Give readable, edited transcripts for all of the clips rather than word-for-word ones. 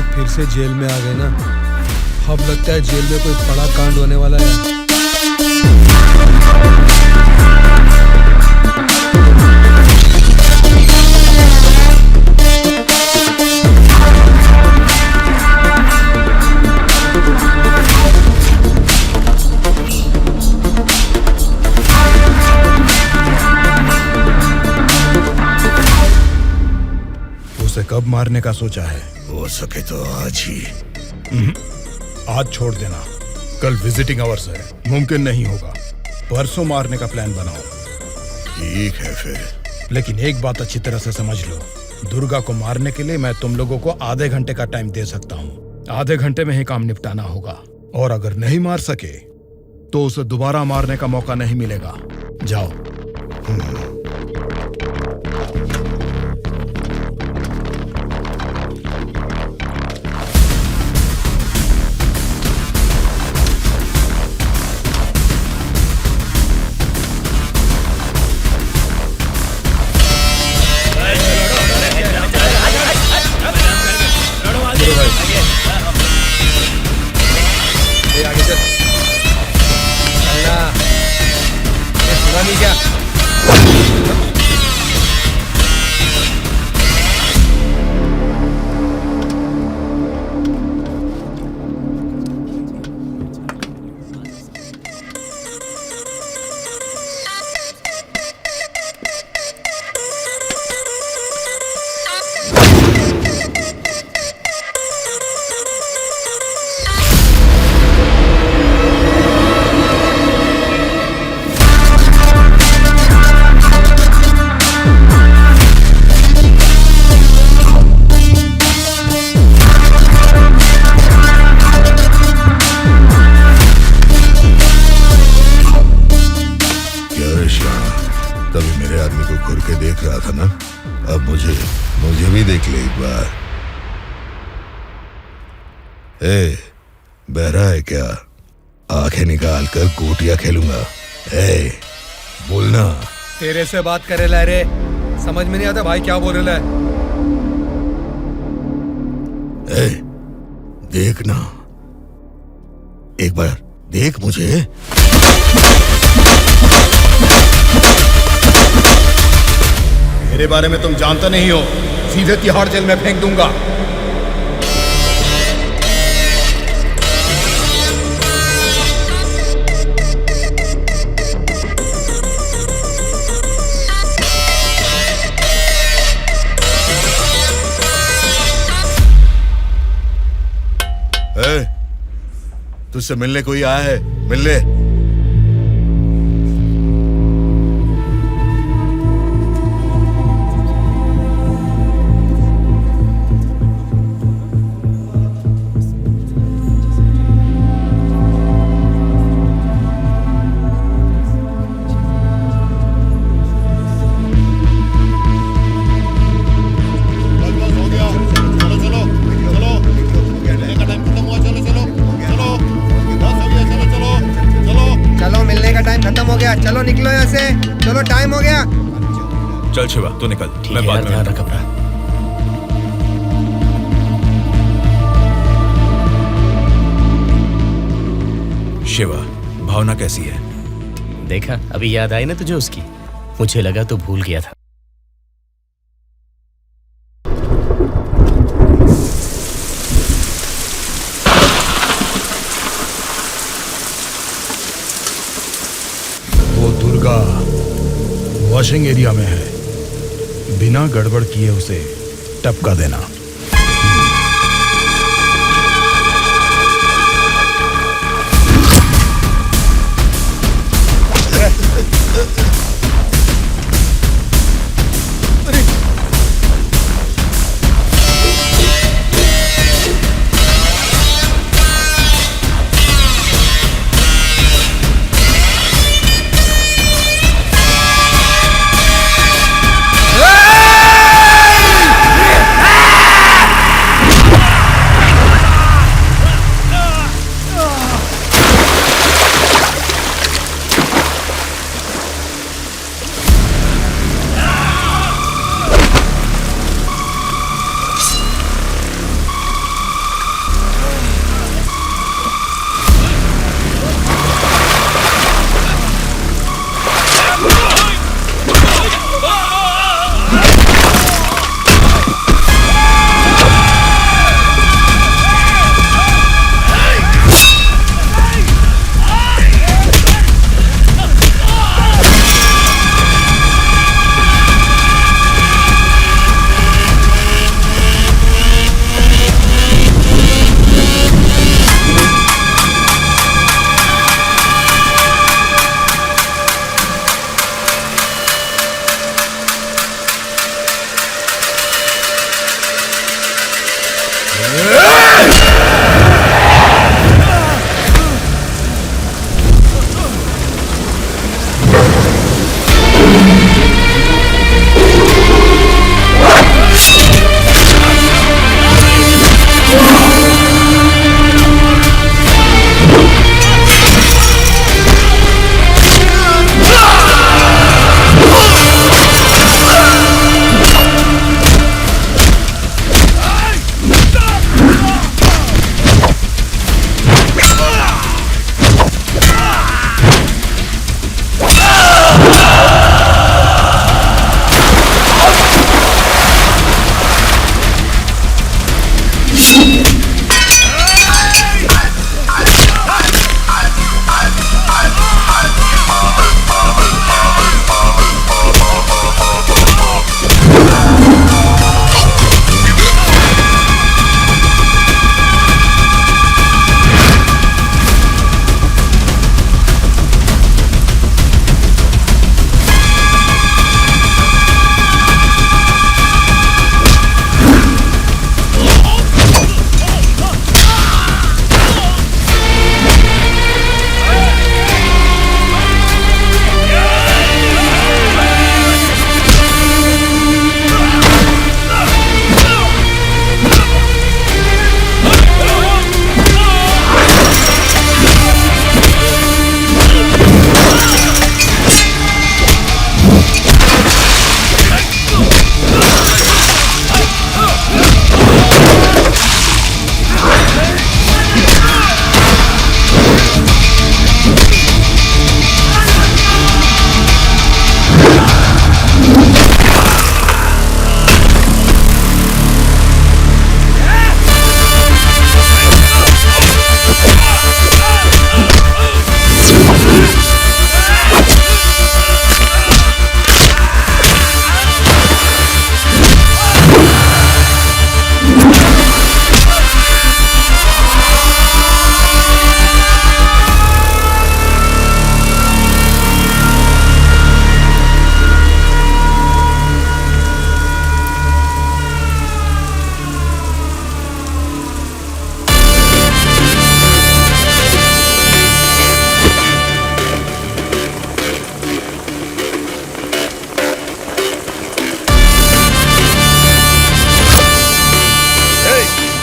लोग फिर से जेल में आ गए ना। अब लगता है जेल में कोई बड़ा कांड होने वाला है। उसे कब मारने का सोचा है? हो सके तो आज ही। आज छोड़ देना, कल विजिटिंग आवर्स है, मुमकिन नहीं होगा। परसों मारने का प्लान बनाओ। ठीक है फिर। लेकिन एक बात अच्छी तरह से समझ लो, दुर्गा को मारने के लिए मैं तुम लोगों को आधे घंटे का टाइम दे सकता हूँ। आधे घंटे में ही काम निपटाना होगा, और अगर नहीं मार सके तो उसे दोबारा मारने का मौका नहीं मिलेगा। जाओ। आगे चल। अल्लाह, ये सुना नहीं क्या? तभी मेरे आदमी को घूर के देख रहा था ना, अब मुझे भी देख ले एक बार। ए, बहरा है क्या? आंखें निकाल कर गोटियां खेलूंगा। ए, बोलना। तेरे से बात करे ला रे, समझ में नहीं आता भाई क्या बोल रहा है। ए, देखना, एक बार देख मुझे। मेरे बारे में तुम जानते नहीं हो, सीधे तिहाड़ जेल में फेंक दूंगा। तुझसे मिलने कोई आया है, मिल ले। चलो निकलो यहाँ से, चलो टाइम हो गया। चल शिवा तू निकल, मैं बाद में ध्यान रख अपना। शिवा, भावना कैसी है? देखा, अभी याद आई ना तुझे उसकी? मुझे लगा तो भूल गया था। दुर्गा वॉशिंग एरिया में है, बिना गड़बड़ किए उसे टपका देना।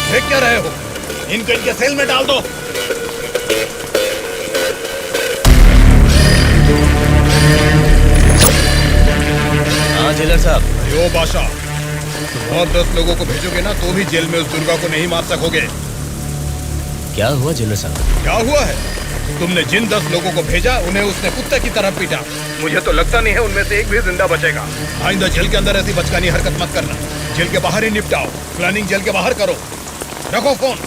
देख क्या रहे हो? इनको इनके सेल में डाल दो। हाँ जेलर साहब। यो बादशाह, तुम और 10 लोगों को भेजोगे ना तो भी जेल में उस दुर्गा को नहीं मार सकोगे। क्या हुआ जेलर साहब? क्या हुआ है? तुमने जिन 10 लोगों को भेजा उन्हें उसने कुत्ते की तरह पीटा। मुझे तो लगता नहीं है उनमें से एक भी जिंदा बचेगा। आइंदा जेल के अंदर ऐसी बचकानी हरकत मत करना। जेल के बाहर ही निपटाओ। प्लानिंग जेल के बाहर करो। रखो फोन।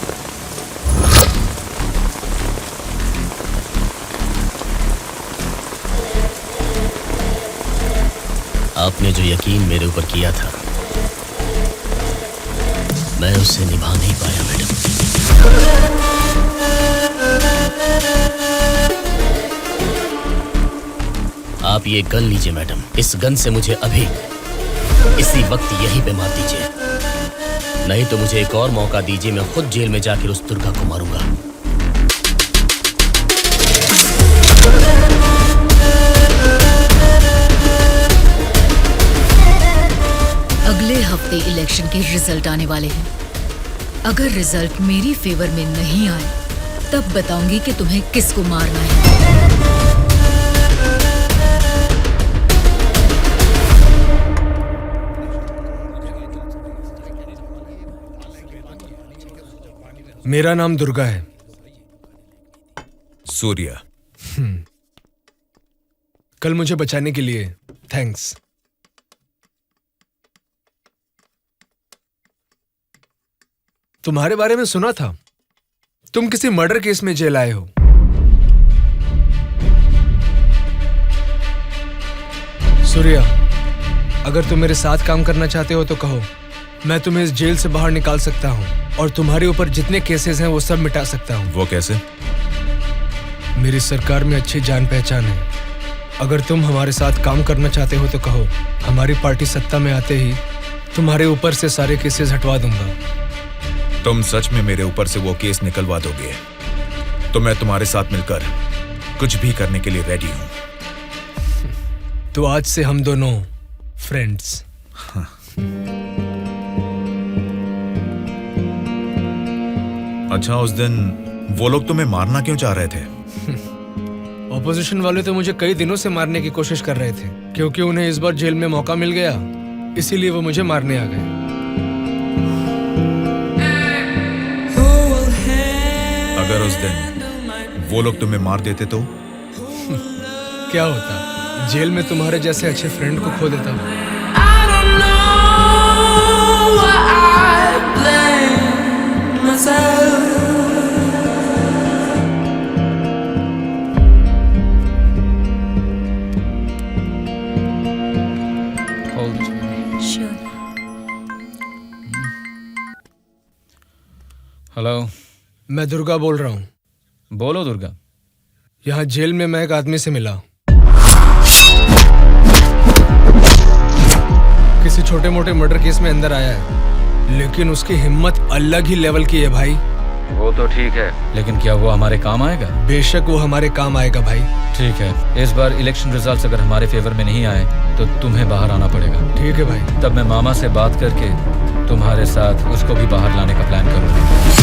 आपने जो यकीन मेरे ऊपर किया था मैं उससे निभा नहीं पाया मैडम। आप ये गन लीजिए मैडम। इस गन से मुझे अभी इसी वक्त यहीं पे मार दीजिए, नहीं तो मुझे एक और मौका दीजिए। मैं खुद जेल में जाकर उस दुर्गा को मारूंगा। अगले हफ्ते इलेक्शन के रिजल्ट आने वाले हैं। अगर रिजल्ट मेरी फेवर में नहीं आए तब बताऊंगी कि तुम्हें किसको मारना है। मेरा नाम दुर्गा है। सूर्या। कल मुझे बचाने के लिए थैंक्स। तुम्हारे बारे में सुना था, तुम किसी मर्डर केस में जेल आए हो। सूर्या, अगर तुम मेरे साथ काम करना चाहते हो तो कहो, मैं तुम्हें इस जेल से बाहर निकाल सकता हूं और तुम्हारे ऊपर जितने केसेस हैं वो सब मिटा सकता हूं। वो कैसे? मेरी सरकार में अच्छी जान पहचान है। अगर तुम हमारे साथ काम करना चाहते हो तो कहो, हमारी पार्टी सत्ता में आते ही तुम्हारे ऊपर से सारे केसेस हटवा दूंगा। तुम सच में मेरे ऊपर से वो केस निकलवा दोगे तो मैं तुम्हारे साथ मिलकर कुछ भी करने के लिए रेडी हूं। तो आज से हम दोनों फ्रेंड्स। हाँ। अच्छा, उस दिन वो लोग तुम्हें मारना क्यों चाह रहे थे? ऑपोजिशन वाले तो मुझे कई दिनों से मारने की कोशिश कर रहे थे, क्योंकि उन्हें इस बार जेल में मौका मिल गया, इसीलिए वो मुझे मारने आ गए। अगर उस दिन वो लोग तुम्हें मार देते तो? क्या होता? जेल में तुम्हारे जैसे अच्छे फ्रेंड को खो देता हूँ। हेलो। मैं दुर्गा बोल रहा हूँ। बोलो दुर्गा। यहाँ जेल में मैं एक आदमी से मिला। किसी छोटे मोटे मर्डर केस में अंदर आया है, लेकिन उसकी हिम्मत अलग ही लेवल की है भाई। वो तो ठीक है, लेकिन क्या वो हमारे काम आएगा? बेशक वो हमारे काम आएगा भाई। ठीक है, इस बार इलेक्शन रिजल्ट्स अगर हमारे फेवर में नहीं आए तो तुम्हें बाहर आना पड़ेगा। ठीक है भाई। तब मैं मामा से बात करके तुम्हारे साथ उसको भी बाहर लाने का प्लान करूंगा।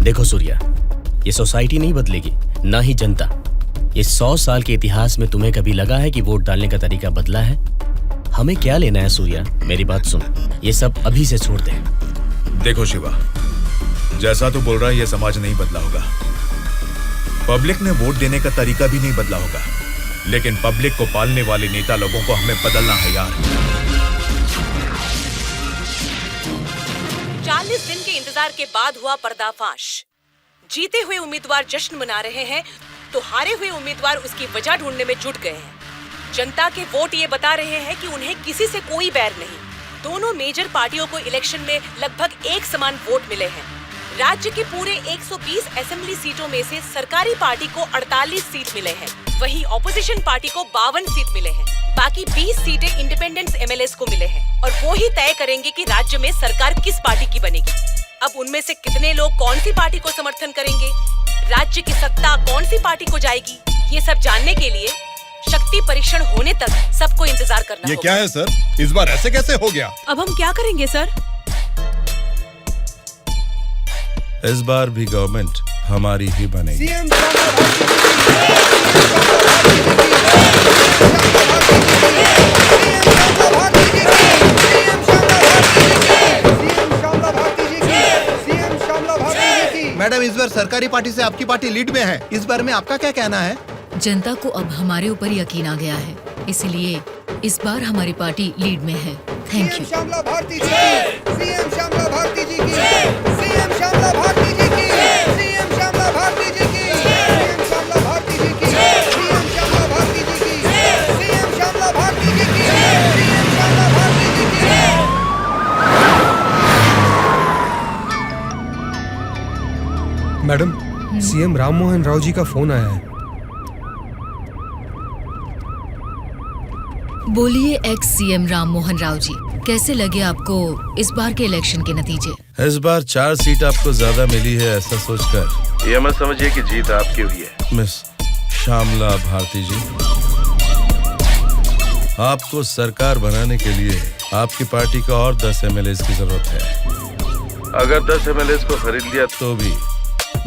देखो सूर्या, ये सोसाइटी नहीं बदलेगी, ना ही जनता। ये 100 साल के इतिहास में तुम्हें कभी लगा है कि वोट डालने का तरीका बदला है? हमें क्या लेना है सूर्या, मेरी बात सुन, ये सब अभी से छोड़ दे। देखो शिवा, जैसा तू बोल रहा है ये समाज नहीं बदला होगा, पब्लिक ने वोट देने का तरीका भी नहीं बदला होगा, लेकिन पब्लिक को पालने वाले नेता लोगों को हमें बदलना है यार। 40 दिन के इंतजार के बाद हुआ पर्दाफाश। जीते हुए उम्मीदवार जश्न मना रहे हैं तो हारे हुए उम्मीदवार उसकी वजह ढूंढने में जुट गए हैं। जनता के वोट ये बता रहे हैं कि उन्हें किसी से कोई बैर नहीं। दोनों मेजर पार्टियों को इलेक्शन में लगभग एक समान वोट मिले हैं। राज्य के पूरे 120 असेंबली सीटों में से सरकारी पार्टी को 48 सीट मिले हैं, वहीं ऑपोजिशन पार्टी को 52 सीट मिले हैं। बाकी 20 सीटें इंडिपेंडेंट एमएलएस को मिले हैं और वो ही तय करेंगे कि राज्य में सरकार किस पार्टी की बनेगी। अब उनमें से कितने लोग कौन सी पार्टी को समर्थन करेंगे, राज्य की सत्ता कौन सी पार्टी को जाएगी, ये सब जानने के लिए शक्ति परीक्षण होने तक सबको इंतजार करना ये होगा। क्या है सर, इस बार ऐसे कैसे हो गया? अब हम क्या करेंगे सर? इस बार भी गवर्नमेंट हमारी ही बनेगी। मैडम, इस बार सरकारी पार्टी से आपकी पार्टी लीड में है, इस बार में आपका क्या कहना है? जनता को अब हमारे ऊपर यकीन आ गया है, इसलिए इस बार हमारी पार्टी लीड में है। Thank you. श्यामला भारती जी की, सीएम श्यामला भारती जी की, सीएम श्यामला भारती जी की, सीएम श्यामला भारती जी की, सीएम श्यामला भारती जी की, सीएम श्यामला भारती जी की, सीएम श्यामला भारती जी की, सीएम श्यामला भारती जी की। मैडम, सीएम राम मोहन राव जी का फोन आया है। बोलिए एक्स सीएम राम मोहन राव जी, कैसे लगे आपको इस बार के इलेक्शन के नतीजे? इस बार 4 सीट आपको ज्यादा मिली है, ऐसा सोचकर ये मत समझिए कि जीत आपकी हुई है। मिस श्यामला भारती जी, आपको सरकार बनाने के लिए आपकी पार्टी का और 10 एमएलए की जरूरत है। अगर 10 एमएलए को खरीद लिया तो भी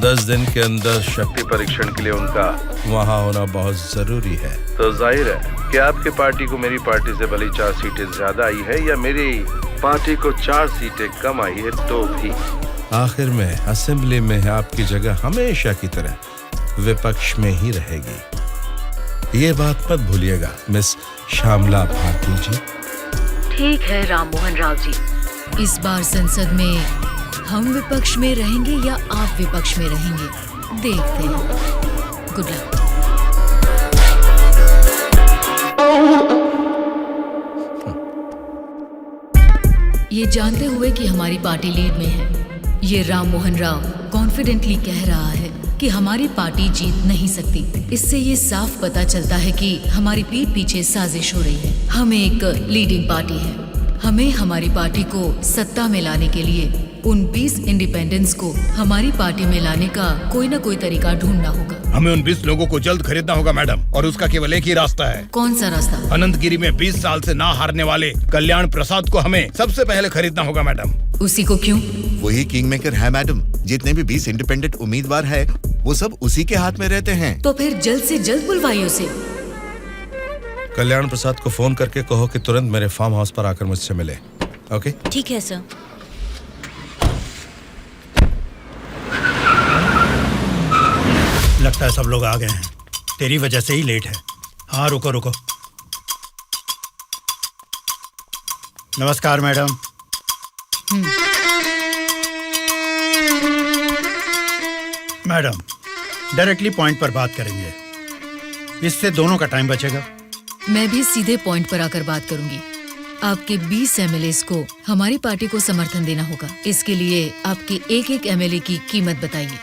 10 दिन के अंदर शक्ति परीक्षण के लिए उनका वहाँ होना बहुत जरूरी है। तो जाहिर है कि आपकी पार्टी को मेरी पार्टी से भले 4 सीटें ज्यादा आई है या मेरी पार्टी को 4 सीटें कम आई है, तो भी आखिर में असेंबली में आपकी जगह हमेशा की तरह विपक्ष में ही रहेगी। ये बात मत भूलिएगा मिस श्यामला भारती जी। ठीक है राम मोहन राव जी, इस बार संसद में हम विपक्ष में रहेंगे या आप विपक्ष में रहेंगे, देखते हैं। Good luck. ये जानते हुए कि हमारी पार्टी लीड में है, ये राम मोहन राव कॉन्फिडेंटली कह रहा है कि हमारी पार्टी जीत नहीं सकती। इससे ये साफ पता चलता है कि हमारी पीठ पीछे साजिश हो रही है। हम एक लीडिंग पार्टी है, हमें हमारी पार्टी को सत्ता में लाने के लिए उन 20 इंडिपेंडेंस को हमारी पार्टी में लाने का कोई ना कोई तरीका ढूंढना होगा। हमें उन 20 लोगों को जल्द खरीदना होगा मैडम, और उसका केवल एक ही रास्ता है। कौन सा रास्ता? अनंतगिरी में 20 साल से ना हारने वाले कल्याण प्रसाद को हमें सबसे पहले खरीदना होगा मैडम। उसी को क्यों? वही किंग मेकर है मैडम। जितने भी 20 इंडिपेंडेंट उम्मीदवार है वो सब उसी के हाथ में रहते हैं। तो फिर जल्द से जल्द बुलवाइए उसे। कल्याण प्रसाद को फोन करके कहो कि तुरंत मेरे फार्म हाउस पर आकर मुझसे मिले। ओके? ठीक है सर। लगता है सब लोग आ गए हैं। तेरी वजह से ही लेट है। हाँ रुको रुको। नमस्कार मैडम। मैडम डायरेक्टली पॉइंट पर बात करेंगे, इससे दोनों का टाइम बचेगा। मैं भी सीधे पॉइंट पर आकर बात करूंगी। आपके 20 एमएलए को हमारी पार्टी को समर्थन देना होगा। इसके लिए आपके एक एक एमएलए की कीमत बताइए।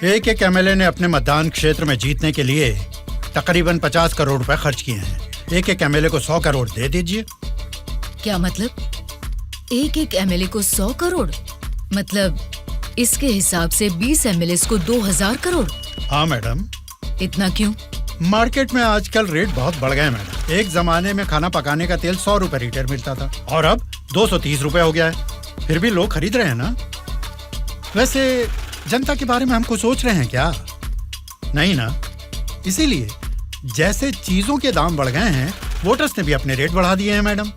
एक एक एमएलए ने अपने मतदान क्षेत्र में जीतने के लिए तकरीबन 50 करोड़ रुपए खर्च किए हैं। एक एक एमएलए को 100 करोड़ दे दीजिए। क्या मतलब? एक एक एमएलए को 100 करोड़? मतलब इसके हिसाब से 20 एमएलए को 2000 करोड़। हाँ मैडम। इतना क्यों? मार्केट में आजकल रेट बहुत बढ़ गए मैडम। एक जमाने में खाना पकाने का तेल 100 रुपए लीटर मिलता था और अब 230 रुपए हो गया है। फिर भी लोग खरीद रहे हैं ना। वैसे जनता के बारे में हम कुछ सोच रहे हैं क्या? नहीं ना। इसीलिए जैसे चीजों के दाम बढ़ गए हैं, वोटर्स ने भी अपने रेट बढ़ा दिए हैं मैडम।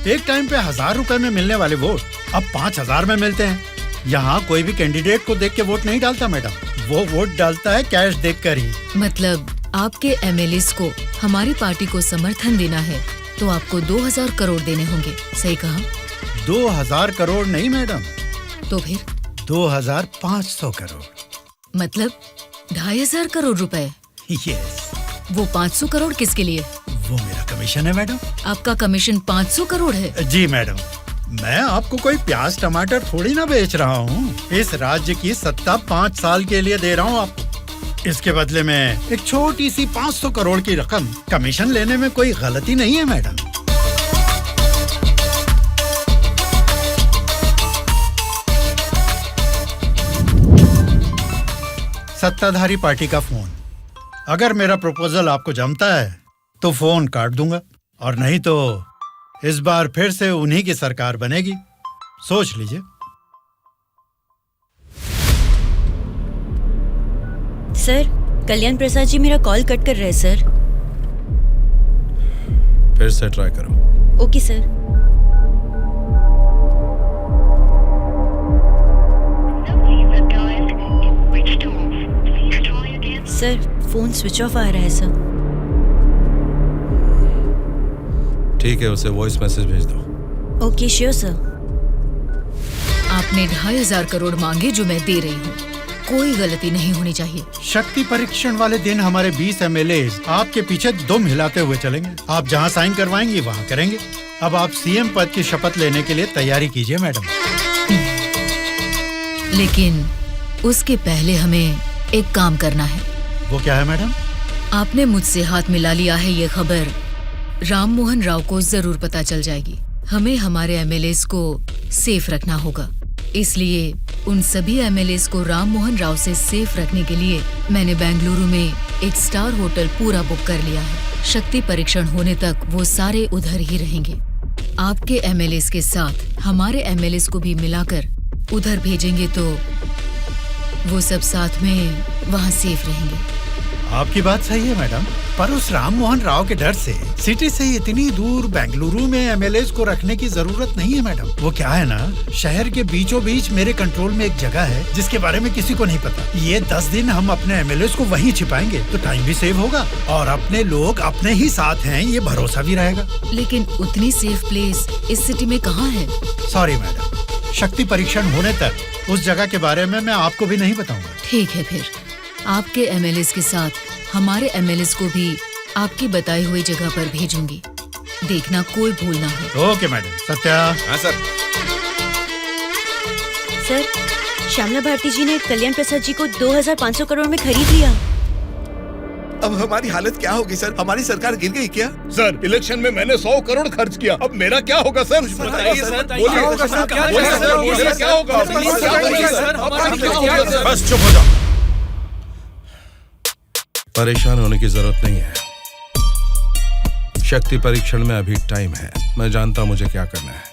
एक टाइम पे 1000 रुपए में मिलने वाले वोट अब 5000 में मिलते हैं। यहाँ कोई भी कैंडिडेट को देख के वोट नहीं डालता मैडम, वो वोट डालता है कैश देखकर ही। मतलब आपके एमएलए को हमारी पार्टी को समर्थन देना है तो आपको 2000 करोड़ देने होंगे। सही कहा? 2000 करोड़ नहीं मैडम। तो फिर? 2500 करोड़। मतलब 2500 करोड़ रुपए। यस। वो 500 करोड़ किसके लिए? वो मेरा कमीशन है मैडम। आपका कमीशन 500 करोड़ है? जी मैडम। मैं आपको कोई प्याज टमाटर थोड़ी ना बेच रहा हूँ। इस राज्य की सत्ता 5 साल के लिए दे रहा हूँ आपको। इसके बदले में एक छोटी सी 500 करोड़ की रकम कमीशन लेने में कोई गलती नहीं है मैडम। सत्ताधारी पार्टी का फोन। अगर मेरा प्रपोजल आपको जमता है तो फोन काट दूंगा, और नहीं तो इस बार फिर से उन्हीं की सरकार बनेगी। सोच लीजिए। सर, कल्याण प्रसाद जी मेरा कॉल कट कर रहे हैं सर। फिर से ट्राई करो। Okay sir. Sir, phone switch off आ रहा है सर। ठीक है, उसे वॉइस मैसेज भेज दो। Okay sure sir. आपने 2500 करोड़ मांगे जो मैं दे रही हूँ। कोई गलती नहीं होनी चाहिए। शक्ति परीक्षण वाले दिन हमारे 20 एमएलए आपके पीछे दुम हिलाते हुए चलेंगे। आप जहाँ साइन करवाएंगी वहाँ करेंगे। अब आप सीएम पद की शपथ लेने के लिए तैयारी कीजिए मैडम। लेकिन उसके पहले हमें एक काम करना है। वो क्या है मैडम? आपने मुझसे हाथ मिला लिया है, ये खबर राम मोहन राव को जरूर पता चल जाएगी। हमें हमारे एमएलए को सेफ रखना होगा। इसलिए उन सभी एमएलए को राम मोहन राव से सेफ रखने के लिए मैंने बेंगलुरु में एक स्टार होटल पूरा बुक कर लिया है। शक्ति परीक्षण होने तक वो सारे उधर ही रहेंगे। आपके एमएलए के साथ हमारे एमएलए को भी मिलाकर उधर भेजेंगे तो वो सब साथ में वहाँ सेफ रहेंगे। आपकी बात सही है मैडम, पर उस राम मोहन राव के डर से सिटी से इतनी दूर बेंगलुरु में एमएलए को रखने की जरूरत नहीं है मैडम। वो क्या है ना, शहर के बीचों बीच मेरे कंट्रोल में एक जगह है जिसके बारे में किसी को नहीं पता। ये 10 दिन हम अपने एमएलए को वहीं छिपाएंगे तो टाइम भी सेव होगा और अपने लोग अपने ही साथ हैं, ये भरोसा भी रहेगा। लेकिन उतनी सेफ प्लेस इस सिटी में कहाँ है? सॉरी मैडम, शक्ति परीक्षण होने तक उस जगह के बारे में मैं आपको भी नहीं बताऊंगा। ठीक है, फिर आपके एमएलए के साथ हमारे एमएलए को भी आपकी बताई हुई जगह पर भेजूंगी। देखना कोई भूल ना हो। Okay madam. सत्या। हाँ सर। सर, श्यामला भारती जी ने कल्याण प्रसाद जी को 2500 करोड़ में खरीद लिया। अब हमारी हालत क्या होगी सर? हमारी सरकार गिर गई क्या? सर, इलेक्शन में मैंने 100 करोड़ खर्च किया, अब मेरा क्या होगा सर? बताइए सर। क्या होगा? बस चुप हो जाओ। परेशान होने की जरूरत नहीं है। शक्ति परीक्षण में अभी टाइम है। मैं जानता हूं मुझे क्या करना है।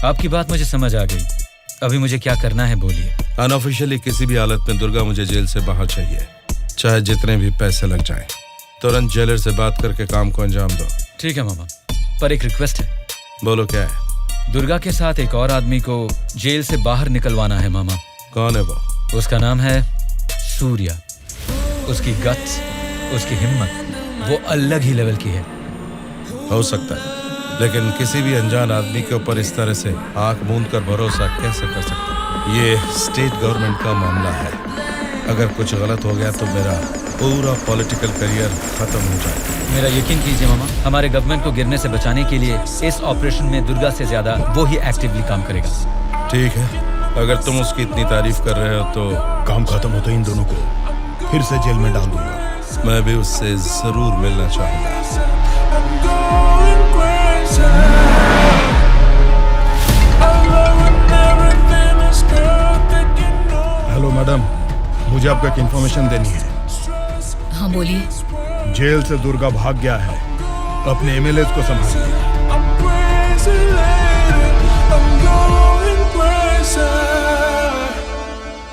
आपकी बात मुझे समझ आ गई। अभी मुझे क्या करना है बोलिए। अनऑफिशियली किसी भी हालत में दुर्गा मुझे जेल से बाहर चाहिए, चाहे जितने भी पैसे लग जाएं। तुरंत जेलर से बात करके काम को अंजाम दो। ठीक है मामा, पर एक रिक्वेस्ट है। बोलो क्या है? दुर्गा के साथ एक और आदमी को जेल से बाहर निकलवाना है मामा। कौन है वो? उसका नाम है सूर्या। उसकी गट्स, उसकी हिम्मत, वो अलग ही लेवल की है। हो सकता है, लेकिन किसी भी अनजान आदमी के ऊपर इस तरह से आंख मूंद कर भरोसा कैसे कर सकता हूं? ये स्टेट गवर्नमेंट का मामला है। अगर कुछ गलत हो गया तो मेरा पूरा पॉलिटिकल करियर खत्म हो जाएगा। मेरा यकीन कीजिए मामा, हमारे गवर्नमेंट को गिरने से बचाने के लिए इस ऑपरेशन में दुर्गा से ज्यादा वो ही एक्टिवली काम करेगा। ठीक है, अगर तुम उसकी इतनी तारीफ कर रहे हो तो काम खत्म होते इन दोनों को फिर से जेल में डाल दूंगा। मैं भी उससे जरूर मिलना चाहूंगा। हेलो मैडम, मुझे आपको एक इन्फॉर्मेशन देनी है। हाँ बोलिए। जेल से दुर्गा भाग गया है, अपने एमएलए को संभालिए।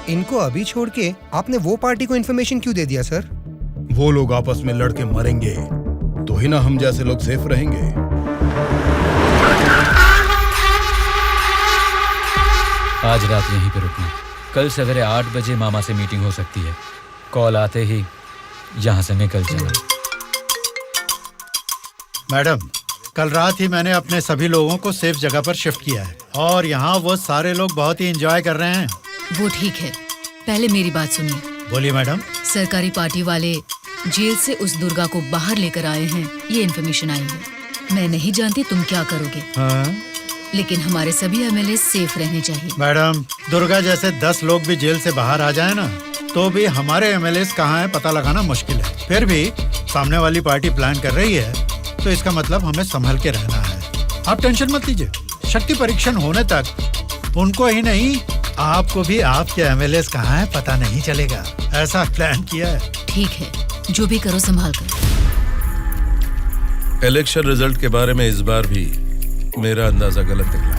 इनको अभी छोड़ के आपने वो पार्टी को इन्फॉर्मेशन क्यों दे दिया सर? वो लोग आपस में लड़के मरेंगे तो ही ना हम जैसे लोग सेफ रहेंगे। आज रात यहीं पे रुकना। कल सवेरे 8 बजे मामा से मीटिंग हो सकती है। कॉल आते ही यहाँ से निकल जाना। मैडम, कल रात ही मैंने अपने सभी लोगों को सेफ जगह पर शिफ्ट किया है और यहाँ वो सारे लोग बहुत ही एंजॉय कर रहे हैं। वो ठीक है, पहले मेरी बात सुनिए। बोलिए मैडम। सरकारी पार्टी वाले जेल से उस दुर्गा को बाहर लेकर आए हैं, ये इन्फॉर्मेशन आई है। मैं नहीं जानती तुम क्या करोगे। हाँ? लेकिन हमारे सभी एमएलए सेफ रहने चाहिए। मैडम, दुर्गा जैसे 10 लोग भी जेल से बाहर आ जाए ना, तो भी हमारे एमएलए कहाँ है पता लगाना मुश्किल है। फिर भी सामने वाली पार्टी प्लान कर रही है तो इसका मतलब हमें संभल के रहना है। आप टेंशन मत लीजिए, शक्ति परीक्षण होने तक उनको ही नहीं, आपको भी आपके एमएलए कहाँ है पता नहीं चलेगा। ऐसा प्लान किया है। ठीक है, जो भी करो संभाल कर। इलेक्शन रिजल्ट के बारे में इस बार भी मेरा अंदाजा गलत निकला।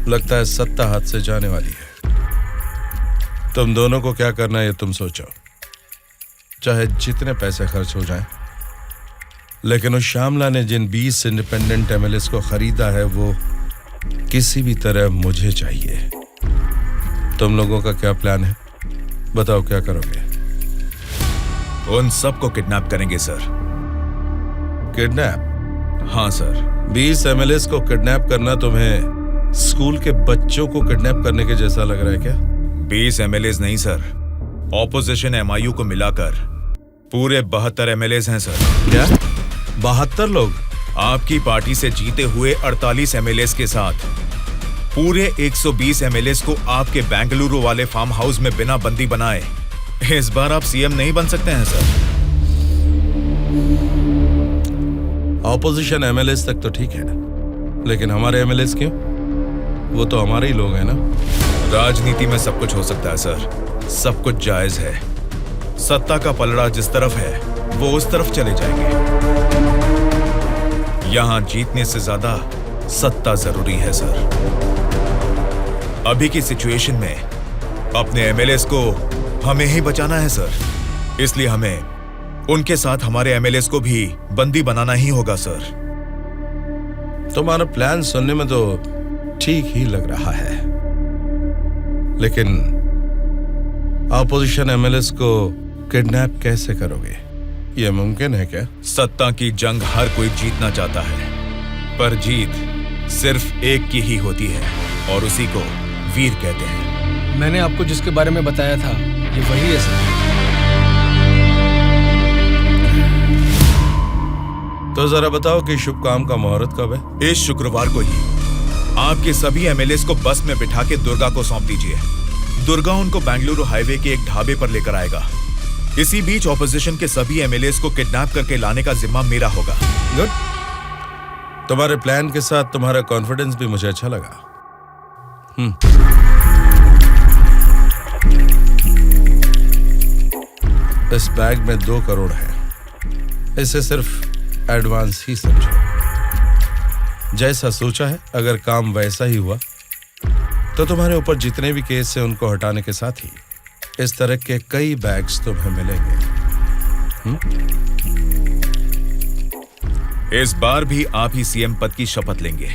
लगता है सत्ता हाथ से जाने वाली है। तुम दोनों को क्या करना है ये तुम सोचो, चाहे जितने पैसे खर्च हो जाएं। लेकिन उस श्यामला ने जिन 20 इंडिपेंडेंट एमएलएस को खरीदा है वो किसी भी तरह मुझे चाहिए। तुम लोगों का क्या प्लान है? बताओ क्या करोगे? उन सबको किडनैप करेंगे सर। किडनैप? हाँ सर। 20 एमएलएस को किडनैप करना तुम्हें स्कूल के बच्चों को किडनैप करने के जैसा लग रहा है क्या? 20 एमएलएस नहीं सर, ऑपोजिशन एमआईयू को मिलाकर पूरे 72 एमएलएस हैं सर। क्या 72 लोग? आपकी पार्टी से जीते हुए 48 एमएलएस के साथ पूरे 120 एमएलएस को आपके बेंगलुरु वाले फार्म हाउस में बिना बंदी बनाए इस बार आप सीएम नहीं बन सकते हैं सर। ऑपोजिशन एमएलएस तक तो ठीक है, लेकिन हमारे एमएलएस क्यों? वो तो हमारे ही लोग हैं ना। राजनीति में सब कुछ हो सकता है सर, सब कुछ जायज है। सत्ता का पलड़ा जिस तरफ है वो उस तरफ चले जाएंगे। यहां जीतने से ज्यादा सत्ता जरूरी है सर। अभी की सिचुएशन में अपने एमएलएस को हमें ही बचाना है सर, इसलिए हमें उनके साथ हमारे एमएलएस को भी बंदी बनाना ही होगा सर। तुम्हारा प्लान सुनने में तो ठीक ही लग रहा है, लेकिन ऑपोजिशन एमएलएस को किडनैप कैसे करोगे? यह मुमकिन है क्या? सत्ता की जंग हर कोई जीतना चाहता है, पर जीत सिर्फ एक की ही होती है और उसी को वीर कहते हैं। मैंने आपको जिसके बारे में बताया था ये वही है सर। तो जरा बताओ कि शुभ काम का मुहूर्त कब है? इस शुक्रवार को ही आपके सभी एमएलएस को बस में बिठा के दुर्गा को सौंप दीजिए। दुर्गा उनको बेंगलुरु हाईवे के एक ढाबे पर लेकर आएगा। इसी बीच ऑपोजिशन के सभी एमएलएस को किडनैप करके लाने का जिम्मा मेरा होगा। गुड। तुम्हारे प्लान के साथ तुम्हारा कॉन्फिडेंस भी मुझे अच्छा लगा। इस बैग में 2 करोड़ है, इसे सिर्फ एडवांस ही समझो। जैसा सोचा है, अगर काम वैसा ही हुआ तो तुम्हारे ऊपर जितने भी केस हैं उनको हटाने के साथ ही इस तरह के कई बैग्स तुम्हें मिलेंगे। इस बार भी आप ही सीएम पद की शपथ लेंगे,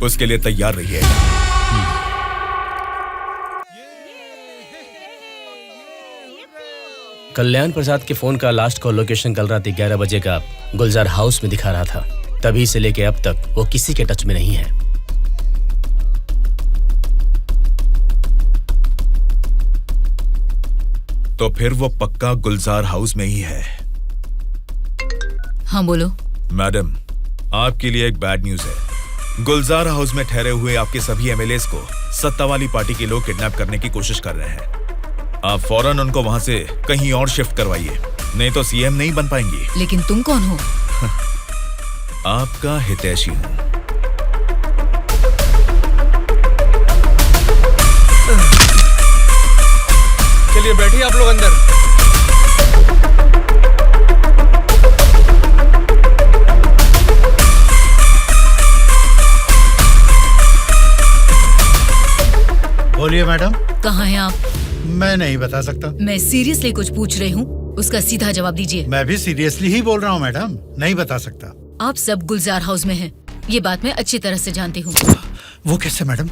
उसके लिए तैयार रहिए। कल्याण प्रसाद के फोन का लास्ट कॉल लोकेशन कल रात 11 बजे का गुलजार हाउस में दिखा रहा था। तभी से लेके अब तक वो किसी के टच में नहीं है। तो फिर वो पक्का गुलजार हाउस में ही है। हाँ बोलो। मैडम, आपके लिए एक बैड न्यूज है। गुलजार हाउस में ठहरे हुए आपके सभी एमएलएस को सत्ता वाली पार्टी के लोग किडनैप करने की कोशिश कर रहे हैं। आप फौरन उनको वहां से कहीं और शिफ्ट करवाइए, नहीं तो सीएम नहीं बन पाएंगी। लेकिन तुम कौन हो? आपका हितैषी हूं। चलिए बैठिए आप लोग अंदर। बोलिए मैडम। कहाँ हैं आप? मैं नहीं बता सकता। मैं सीरियसली कुछ पूछ रही हूँ, उसका सीधा जवाब दीजिए। मैं भी सीरियसली ही बोल रहा हूँ मैडम, नहीं बता सकता। आप सब गुलजार हाउस में हैं, ये बात मैं अच्छी तरह से जानती हूँ। वो कैसे मैडम?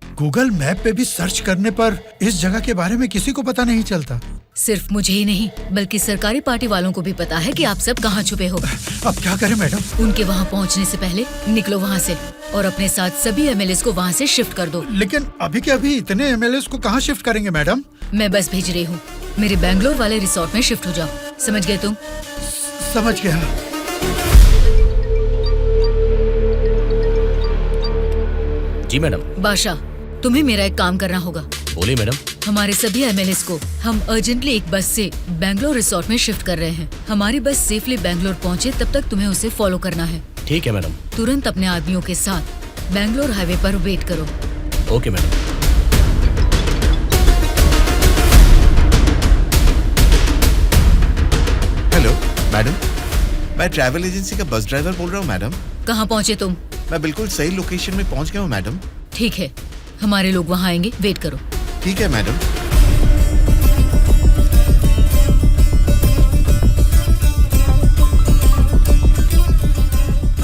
गूगल मैप पे भी सर्च करने पर इस जगह के बारे में किसी को पता नहीं चलता। सिर्फ मुझे ही नहीं बल्कि सरकारी पार्टी वालों को भी पता है कि आप सब कहाँ छुपे हो। अब क्या करें मैडम? उनके वहाँ पहुँचने से पहले निकलो वहाँ से और अपने साथ सभी एमएलएस को वहाँ से शिफ्ट कर दो। लेकिन अभी के अभी इतने एमएलएस को कहाँ शिफ्ट करेंगे मैडम? मैं बस भेज रही हूँ, मेरे बैंगलोर वाले रिसोर्ट में शिफ्ट हो जाओ। समझ गए तुम? समझ गया। जी मैडम। बादशाह, तुम्हें मेरा एक काम करना होगा। बोलिए मैडम। हमारे सभी एमएलएस को हम अर्जेंटली एक बस से बैंगलोर रिसोर्ट में शिफ्ट कर रहे हैं। हमारी बस सेफली बैंगलोर पहुंचे तब तक तुम्हें उसे फॉलो करना है। ठीक है मैडम। तुरंत अपने आदमियों के साथ बैंगलोर हाईवे पर वेट करो। Okay madam. हेलो मैडम, मैं ट्रैवल एजेंसी का बस ड्राइवर बोल रहा हूँ मैडम। कहाँ पहुँचे तुम? मैं बिल्कुल सही लोकेशन में पहुँच गया हूँ मैडम। ठीक है, हमारे लोग वहाँ आएंगे, वेट करो। ठीक है मैडम।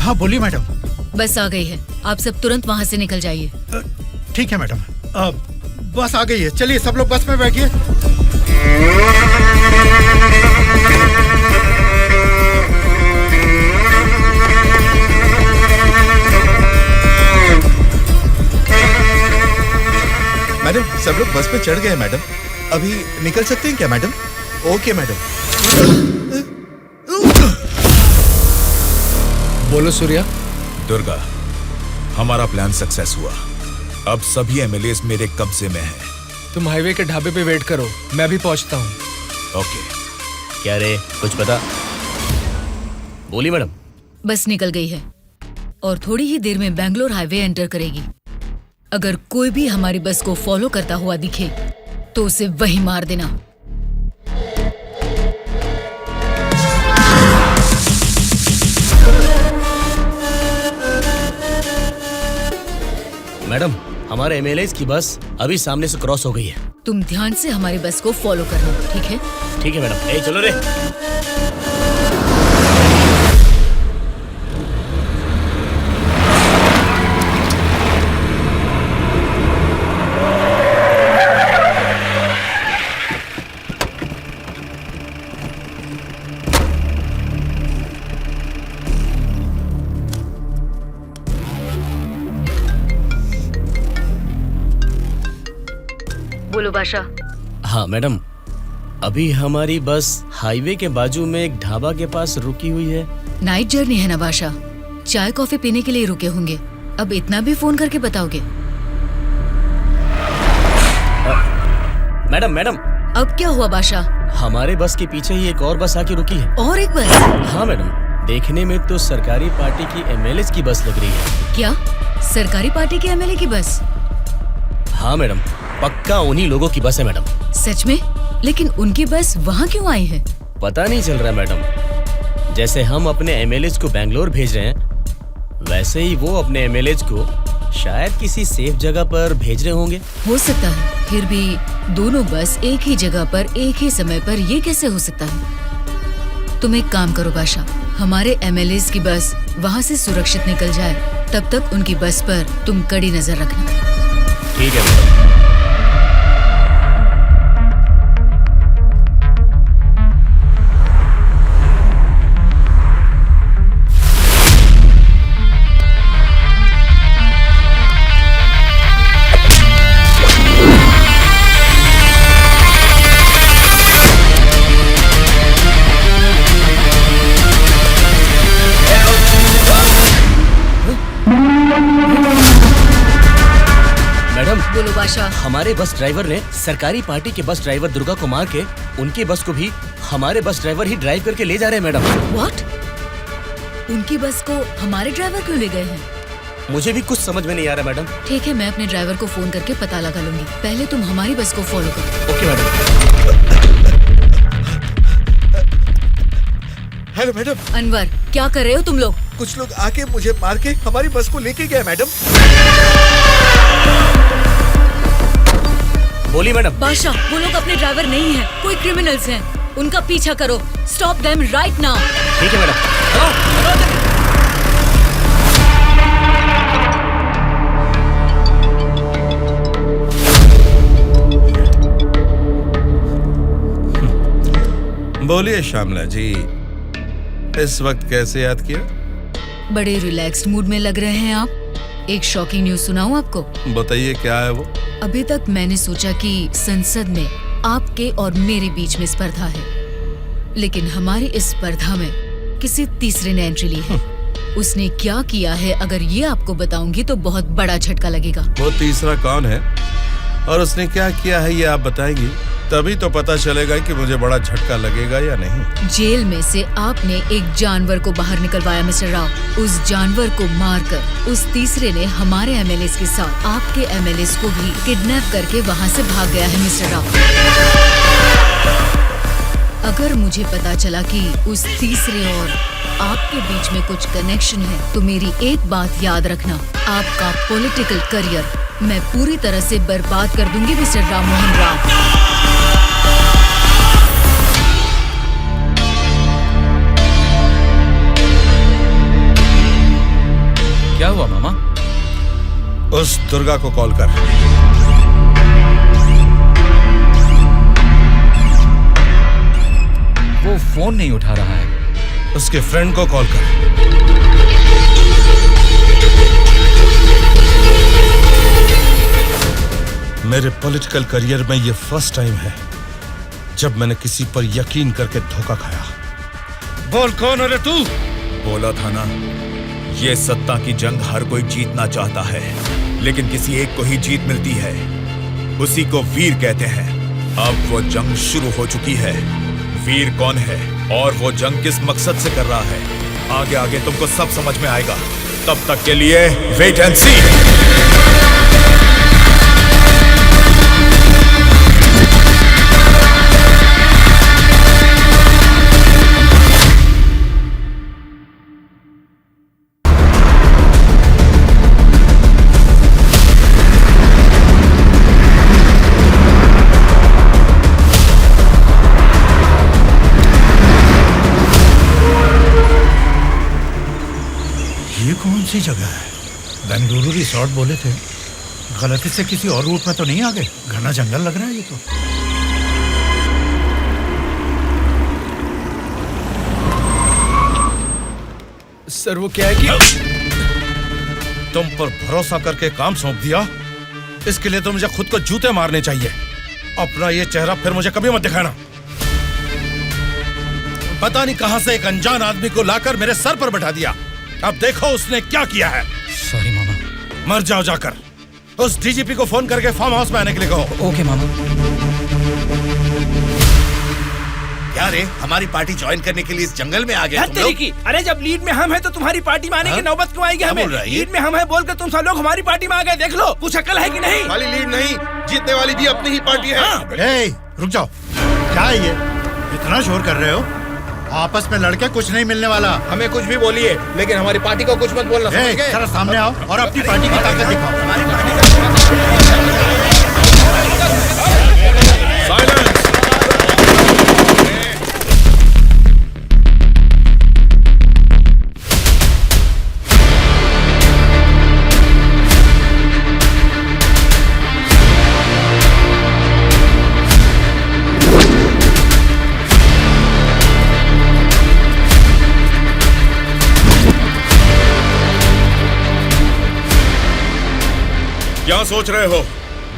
हाँ बोलिए मैडम। बस आ गई है, आप सब तुरंत वहाँ से निकल जाइए। ठीक है मैडम। बस आ गई है, चलिए सब लोग बस में बैठिए। मैडम, सब लोग बस पे चढ़ गए मैडम। अभी निकल सकते हैं क्या मैडम? Okay madam. बोलो सूर्या। दुर्गा, हमारा प्लान सक्सेस हुआ। अब सभी एमएलएस मेरे कब्जे में हैं। तुम हाईवे के ढाबे पे वेट करो, मैं भी पहुंचता हूँ। ओके। क्या रे, कुछ पता? बोली मैडम। बस निकल गई है और थोड़ी ही देर में बैंगलोर हाईवे एंटर करेगी। अगर कोई भी हमारी बस को फॉलो करता हुआ दिखे तो उसे वहीं मार देना। मैडम, हमारे एमएलएस की बस अभी सामने से क्रॉस हो गई है। तुम ध्यान से हमारी बस को फॉलो करना, ठीक है? ठीक है मैडम। ए चलो रे। बोलो बादशाह। हाँ मैडम, अभी हमारी बस हाईवे के बाजू में एक ढाबा के पास रुकी हुई है। नाइट जर्नी है ना बादशाह, चाय कॉफी पीने के लिए रुके होंगे। अब इतना भी फोन करके बताओगे? Madam madam. अब क्या हुआ बादशाह? हमारे बस के पीछे ही एक और बस आके रुकी है। और एक बस? हाँ मैडम, देखने में तो सरकारी पार्टी की एमएलए की बस लग रही है। क्या सरकारी पार्टी के एमएलए की बस? हाँ मैडम, पक्का उन्हीं लोगों की बस है मैडम। सच में? लेकिन उनकी बस वहाँ क्यों आई है? पता नहीं चल रहा मैडम। जैसे हम अपने एमएलए को बैंगलोर भेज रहे हैं, वैसे ही वो अपने एमएलए को शायद किसी सेफ जगह पर भेज रहे होंगे। हो सकता है, फिर भी दोनों बस एक ही जगह पर एक ही समय पर ये कैसे हो सकता है? तुम एक काम करो बादशाह, हमारे MLAs की बस वहाँ से सुरक्षित निकल जाए, तब तक उनकी बस पर तुम कड़ी नजर रखना। ठीक है मैडम। बोलो बादशाह। हमारे बस ड्राइवर ने सरकारी पार्टी के बस ड्राइवर दुर्गा को मार के उनकी बस को भी हमारे बस ड्राइवर ही ड्राइव करके ले जा रहे हैं मैडम। व्हाट? उनकी बस को हमारे ड्राइवर क्यों ले गए हैं? मुझे भी कुछ समझ में नहीं आ रहा मैडम। ठीक है, मैं अपने ड्राइवर को फोन करके पता लगा लूंगी। पहले तुम हमारी बस को फॉलो करो। Okay madam. Hello madam. Anwar, क्या कर रहे हो तुम लोग? कुछ लोग आके मुझे मार के हमारी बस को लेके गए मैडम। बोली मैडम। बादशाह, वो लोग अपने ड्राइवर नहीं हैं, कोई क्रिमिनल्स हैं। उनका पीछा करो। Stop them right now. ठीक है मैडम। बोलिए श्यामला जी, इस वक्त कैसे याद किया? बड़े रिलैक्स्ड मूड में लग रहे हैं आप। एक शॉकिंग न्यूज सुनाऊं आपको? बताइए, क्या है वो? अभी तक मैंने सोचा कि संसद में आपके और मेरे बीच में स्पर्धा है, लेकिन हमारी इस स्पर्धा में किसी तीसरे ने एंट्री ली है। उसने क्या किया है, अगर ये आपको बताऊंगी तो बहुत बड़ा झटका लगेगा। वो तीसरा कौन है और उसने क्या किया है, ये आप बताएंगी, तभी तो पता चलेगा कि मुझे बड़ा झटका लगेगा या नहीं। जेल में से आपने एक जानवर को बाहर निकलवाया मिस्टर राव। उस जानवर को मारकर उस तीसरे ने हमारे MLAs के साथ आपके MLAs को भी किडनैप करके वहाँ से भाग गया है मिस्टर राव। अगर मुझे पता चला कि उस तीसरे और आपके बीच में कुछ कनेक्शन है, तो मेरी एक बात याद रखना, आपका पॉलिटिकल करियर मैं पूरी तरह से बर्बाद कर दूंगी मिस्टर राम मोहन राव। क्या हुआ मामा? उस दुर्गा को कॉल कर। वो फोन नहीं उठा रहा है। उसके फ्रेंड को कॉल कर। मेरे पॉलिटिकल करियर में ये फर्स्ट टाइम है जब मैंने किसी पर यकीन करके धोखा खाया। बोल, कौन है रे तू? बोला था ना, ये सत्ता की जंग हर कोई जीतना चाहता है, लेकिन किसी एक को ही जीत मिलती है, उसी को वीर कहते हैं। अब वो जंग शुरू हो चुकी है। वीर कौन है और वो जंग किस मकसद से कर रहा है, आगे आगे तुमको सब समझ में आएगा। तब तक के लिए वेट एंड सी। कौन सी जगह है? बेंगलुरु रिसोर्ट बोले थे, गलती से किसी और रूट में तो नहीं आ गए? घना जंगल लग रहा है ये तो। सर, वो क्या है कि तुम पर भरोसा करके काम सौंप दिया, इसके लिए तो मुझे खुद को जूते मारने चाहिए। अपना ये चेहरा फिर मुझे कभी मत दिखाना। पता नहीं कहां से एक अनजान आदमी को लाकर मेरे सर पर बैठा दिया। अब देखो उसने क्या किया है। सॉरी मामा। मर जाओ जाकर। उस डीजीपी को फोन करके फार्म हाउस में आने के लिए कहो। ओके मामा। क्या रे, हमारी पार्टी ज्वाइन करने के लिए इस जंगल में आ गए तुम लोग? अरे जब लीड में हम हैं तो तुम्हारी पार्टी में आने की नौबत क्यों आएगी हमें? लीड में हम हैं बोलकर तुम सब लोग हमारी पार्टी में आ गए। देख लो, कुछ अकल है कि नहीं? वाली लीड नहीं, जीतने वाली भी अपनी ही पार्टी है। रुक जाओ, क्या है ये? इतना शोर कर रहे हो? आपस में लड़के कुछ नहीं मिलने वाला। हमें कुछ भी बोलिए, लेकिन हमारी पार्टी को कुछ मत बोलना, समझ गए? जरा सामने आओ और अपनी पार्टी की ताकत दिखाओ। क्या सोच रहे हो?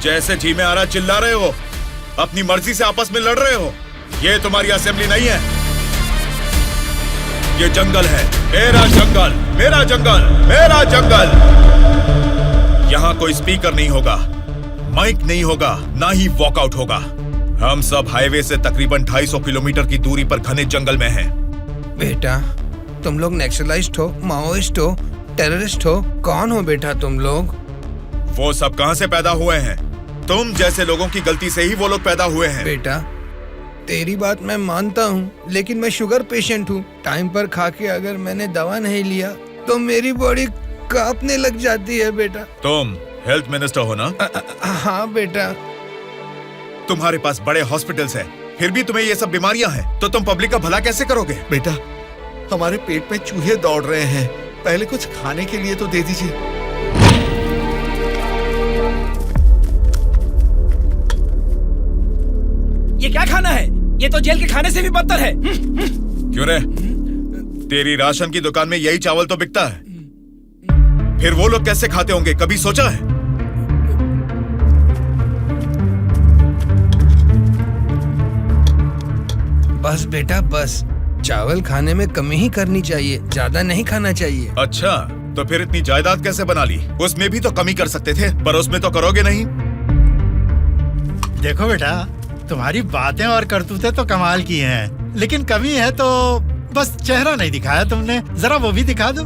जैसे जी में आ रहा चिल्ला रहे हो, अपनी मर्जी से आपस में लड़ रहे हो। ये तुम्हारी असेंबली नहीं है, ये जंगल है। मेरा जंगल, मेरा जंगल, मेरा जंगल। यहाँ कोई स्पीकर नहीं होगा, माइक नहीं होगा, ना ही वॉकआउट होगा। हम सब हाईवे से तकरीबन 250 किलोमीटर की दूरी पर घने जंगल में हैं। बेटा, तुम लोग नक्सलाइस्ट हो, माओइस्ट हो, टेररिस्ट हो, कौन हो बेटा तुम लोग? वो सब कहां से पैदा हुए हैं? तुम जैसे लोगों की गलती से ही वो लोग पैदा हुए हैं। बेटा, तेरी बात मैं मानता हूँ, लेकिन मैं शुगर पेशेंट हूँ। टाइम पर खा के अगर मैंने दवा नहीं लिया तो मेरी बॉडी कांपने लग जाती है बेटा। तुम हेल्थ मिनिस्टर हो ना? हाँ बेटा। तुम्हारे पास बड़े हॉस्पिटल्स हैं, फिर भी तुम्हें ये सब बीमारियां हैं, तो तुम पब्लिक का भला कैसे करोगे? बेटा, हमारे पेट में चूहे दौड़ रहे हैं, पहले कुछ खाने के लिए तो दे दीजिए। ये क्या खाना है? ये तो जेल के खाने से भी बदतर है। क्यों रे? तेरी राशन की दुकान में यही चावल तो बिकता है, फिर वो लोग कैसे खाते होंगे, कभी सोचा है? बस बेटा बस, चावल खाने में कमी ही करनी चाहिए, ज्यादा नहीं खाना चाहिए। अच्छा, तो फिर इतनी जायदाद कैसे बना ली? उसमें भी तो कमी कर सकते थे, पर उसमें तो करोगे नहीं। देखो बेटा, तुम्हारी बातें और करतूतें तो कमाल की हैं, लेकिन कमी है तो बस चेहरा नहीं दिखाया तुमने, जरा वो भी दिखा दो।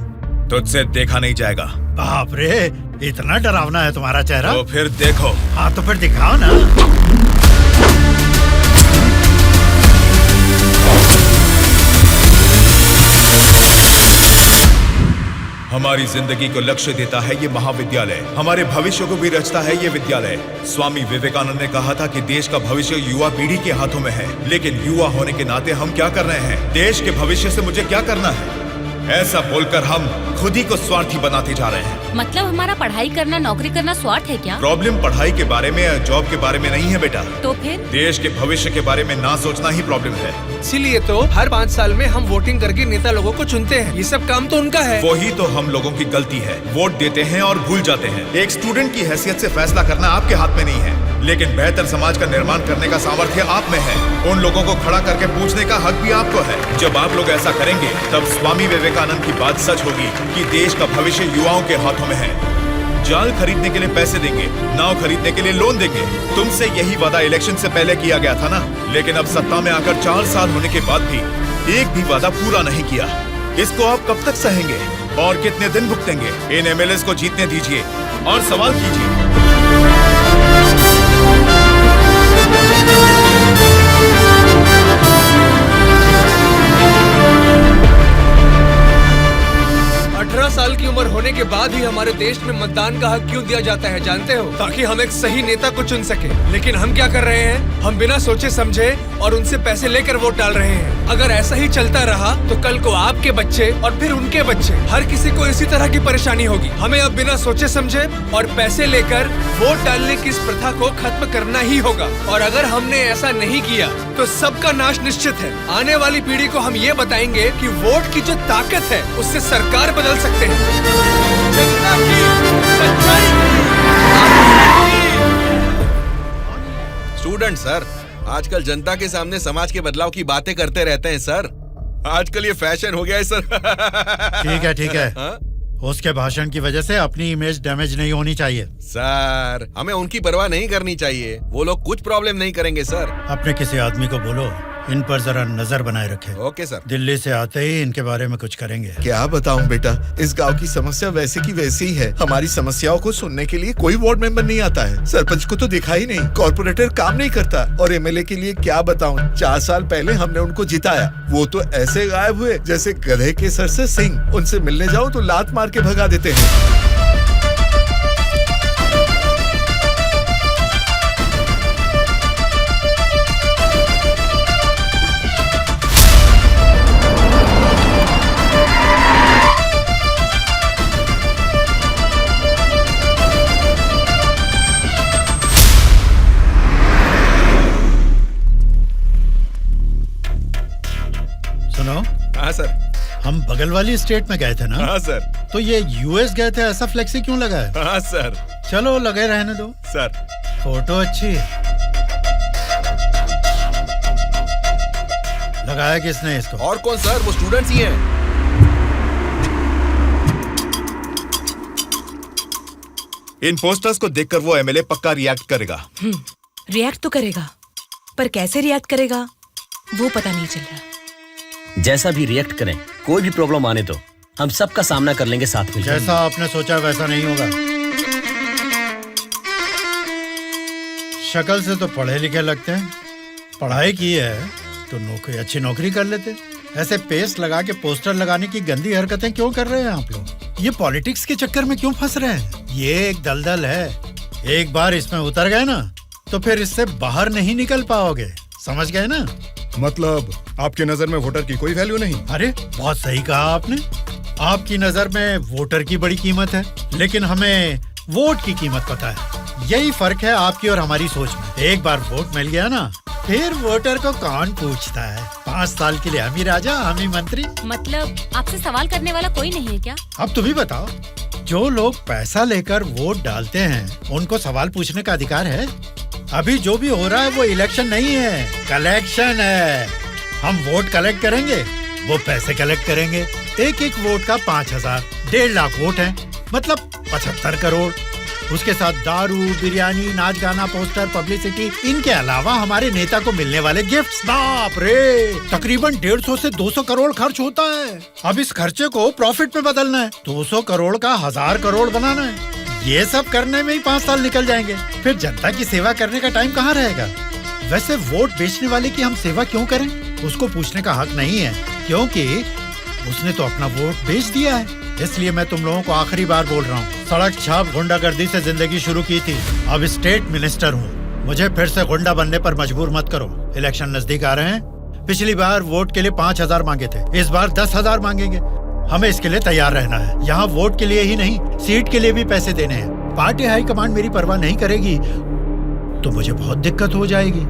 तुझसे देखा नहीं जाएगा। बाप रे, इतना डरावना है तुम्हारा चेहरा? तो फिर देखो। हाँ तो फिर दिखाओ ना। हमारी जिंदगी को लक्ष्य देता है ये महाविद्यालय, हमारे भविष्य को भी रचता है ये विद्यालय। स्वामी विवेकानंद ने कहा था कि देश का भविष्य युवा पीढ़ी के हाथों में है, लेकिन युवा होने के नाते हम क्या कर रहे हैं? देश के भविष्य से मुझे क्या करना है, ऐसा बोलकर हम खुद ही को स्वार्थी बनाते जा रहे हैं। मतलब हमारा पढ़ाई करना, नौकरी करना स्वार्थ है क्या? प्रॉब्लम पढ़ाई के बारे में या जॉब के बारे में नहीं है बेटा, तो फिर देश के भविष्य के बारे में ना सोचना ही प्रॉब्लम है। इसीलिए तो हर 5 साल में हम वोटिंग करके नेता लोगों को चुनते हैं, ये सब काम तो उनका है। वही तो हम लोगों की गलती है, वोट देते हैं और भूल जाते हैं। एक स्टूडेंट की हैसियत से फैसला करना आपके हाथ में नहीं है, लेकिन बेहतर समाज का निर्माण करने का सामर्थ्य आप में है। उन लोगों को खड़ा करके पूछने का हक भी आपको है। जब आप लोग ऐसा करेंगे, तब स्वामी विवेकानंद की बात सच होगी कि देश का भविष्य युवाओं के हाथों में है। जाल खरीदने के लिए पैसे देंगे, नाव खरीदने के लिए लोन देंगे। तुमसे यही वादा इलेक्शन से पहले किया गया था ना, लेकिन अब सत्ता में आकर 4 साल होने के बाद भी एक भी वादा पूरा नहीं किया। इसको आप कब तक सहेंगे और कितने दिन भुगतेंगे? इन एमएलएस को जीतने दीजिए और सवाल कीजिए। 18 साल की उम्र होने के बाद ही हमारे देश में मतदान का हक क्यों दिया जाता है जानते हो? ताकि हम एक सही नेता को चुन सके। लेकिन हम क्या कर रहे हैं? हम बिना सोचे समझे और उनसे पैसे लेकर वोट डाल रहे हैं। अगर ऐसा ही चलता रहा तो कल को आपके बच्चे और फिर उनके बच्चे, हर किसी को इसी तरह की परेशानी होगी। हमें अब बिना सोचे समझे और पैसे लेकर वोट डालने की इस प्रथा को खत्म करना ही होगा। और अगर हमने ऐसा नहीं किया तो सबका नाश निश्चित है। आने वाली पीढ़ी को हम ये बताएंगे कि वोट की जो ताकत है उससे सरकार बदल सकते हैं। जनता की सच्चाई। स्टूडेंट सर, आजकल जनता के सामने समाज के बदलाव की बातें करते रहते हैं सर। आजकल ये फैशन हो गया है सर। ठीक है। हाँ? उसके भाषण की वजह से अपनी इमेज डैमेज नहीं होनी चाहिए। सर, हमें उनकी परवाह नहीं करनी चाहिए। वो लोग कुछ प्रॉब्लम नहीं करेंगे सर। अपने किसी आदमी को बोलो इन पर जरा नजर बनाए रखें। Okay sir. दिल्ली से आते ही इनके बारे में कुछ करेंगे। क्या बताऊं बेटा, इस गांव की समस्या वैसे की वैसी ही है। हमारी समस्याओं को सुनने के लिए कोई वार्ड मेंबर नहीं आता है। सरपंच को तो देखा ही नहीं, कॉर्पोरेटर काम नहीं करता, और एमएलए के लिए क्या बताऊं, 4 साल पहले हमने उनको जिताया, वो तो ऐसे गायब हुए जैसे गधे के सर से सिंह। उनसे मिलने जाओ तो लात मार के भगा देते हैं। हाँ सर। हम बगल वाली स्टेट में गए थे ना? हाँ सर। तो ये यूएस गए थे, ऐसा फ्लेक्सी क्यों लगा है? हाँ सर। चलो लगे रहने दो सर। फोटो अच्छी है। लगाया किसने इसको? और कौन सर, वो स्टूडेंट्स ही हैं। इन पोस्टर्स को देखकर वो एमएलए पक्का रिएक्ट करेगा। रिएक्ट तो करेगा, पर कैसे रिएक्ट करेगा वो पता नहीं चल रहा। जैसा भी रिएक्ट करें, कोई भी प्रॉब्लम आने दो, हम सबका सामना कर लेंगे साथ में। जैसा आपने सोचा वैसा नहीं होगा। शक्ल से तो पढ़े लिखे लगते हैं, पढ़ाई की है तो अच्छी नौकरी कर लेते। ऐसे पेस्ट लगा के पोस्टर लगाने की गंदी हरकतें क्यों कर रहे हैं आप लोग? ये पॉलिटिक्स के चक्कर में क्यों फंस रहे हैं? ये एक दलदल है, एक बार इसमें उतर गए ना तो फिर इससे बाहर नहीं निकल पाओगे, समझ गए ना? मतलब आपकी नजर में वोटर की कोई वैल्यू नहीं? अरे बहुत सही कहा आपने। आपकी नजर में वोटर की बड़ी कीमत है, लेकिन हमें वोट की कीमत पता है। यही फर्क है आपकी और हमारी सोच में। एक बार वोट मिल गया ना, फिर वोटर को कौन पूछता है? 5 साल के लिए हम ही राजा, हम ही मंत्री। मतलब आपसे सवाल करने वाला कोई नहीं है क्या? अब तुम ही बताओ, जो लोग पैसा लेकर वोट डालते हैं उनको सवाल पूछने का अधिकार है? अभी जो भी हो रहा है वो इलेक्शन नहीं है, कलेक्शन है। हम वोट कलेक्ट करेंगे, वो पैसे कलेक्ट करेंगे। एक एक वोट का 5,000, 1.5 लाख वोट हैं, मतलब 75 करोड़। उसके साथ दारू, बिरयानी, नाच गाना, पोस्टर, पब्लिसिटी, इनके अलावा हमारे नेता को मिलने वाले गिफ्ट्स, बाप रे, तकरीबन 150 से 200 करोड़ खर्च होता है। अब इस खर्चे को प्रॉफिट में बदलना है, 200 करोड़ का 1000 करोड़ बनाना है। ये सब करने में ही 5 साल निकल जाएंगे, फिर जनता की सेवा करने का टाइम कहाँ रहेगा? वैसे वोट बेचने वाले की हम सेवा क्यों करें? उसको पूछने का हक नहीं है, क्योंकि उसने तो अपना वोट बेच दिया है। इसलिए मैं तुम लोगों को आखिरी बार बोल रहा हूँ, सड़क छाप गुंडागर्दी से जिंदगी शुरू की थी, अब स्टेट मिनिस्टर हूँ। मुझे फिर से गुंडा बनने पर मजबूर मत करो। इलेक्शन नजदीक आ रहे हैं। पिछली बार वोट के लिए 5,000 मांगे थे, इस बार 10,000 मांगेंगे। हमें इसके लिए तैयार रहना है। यहाँ वोट के लिए ही नहीं, सीट के लिए भी पैसे देने हैं। पार्टी हाईकमांड मेरी परवाह नहीं करेगी तो मुझे बहुत दिक्कत हो जाएगी।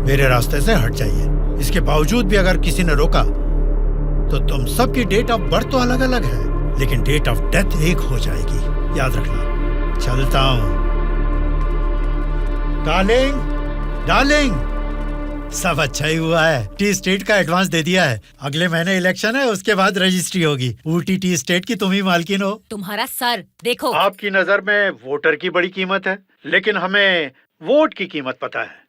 मेरे रास्ते से हट जाइए। इसके बावजूद भी अगर किसी ने रोका तो तुम सबकी डेट ऑफ बर्थ तो अलग अलग है, लेकिन डेट ऑफ डेथ एक हो जाएगी, याद रखना। चलता हूँ। डार्लिंग, डार्लिंग, सब अच्छा ही हुआ है। टी स्टेट का एडवांस दे दिया है। अगले महीने इलेक्शन है, उसके बाद रजिस्ट्री होगी। ऊटी टी स्टेट की तुम ही मालकिन हो। तुम्हारा सर देखो। आपकी नजर में वोटर की बड़ी कीमत है, लेकिन हमें वोट की कीमत पता है।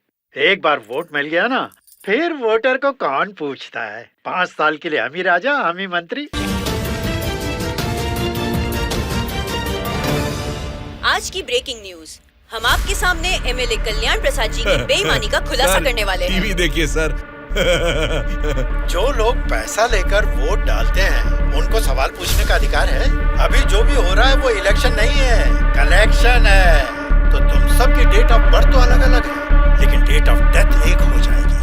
एक बार वोट मिल गया ना, फिर वोटर को कौन पूछता है? 5 साल के लिए हम ही राजा, हम ही मंत्री। आज की ब्रेकिंग न्यूज, हम आपके सामने एमएलए कल्याण प्रसाद जी की बेईमानी का खुलासा करने वाले हैं। टीवी देखिए सर। जो लोग पैसा लेकर वोट डालते हैं उनको सवाल पूछने का अधिकार है। अभी जो भी हो रहा है वो इलेक्शन नहीं है, कलेक्शन है। तो तुम सबकी डेट ऑफ बर्थ तो अलग अलग है, लेकिन डेट ऑफ डेथ एक हो जाएगी,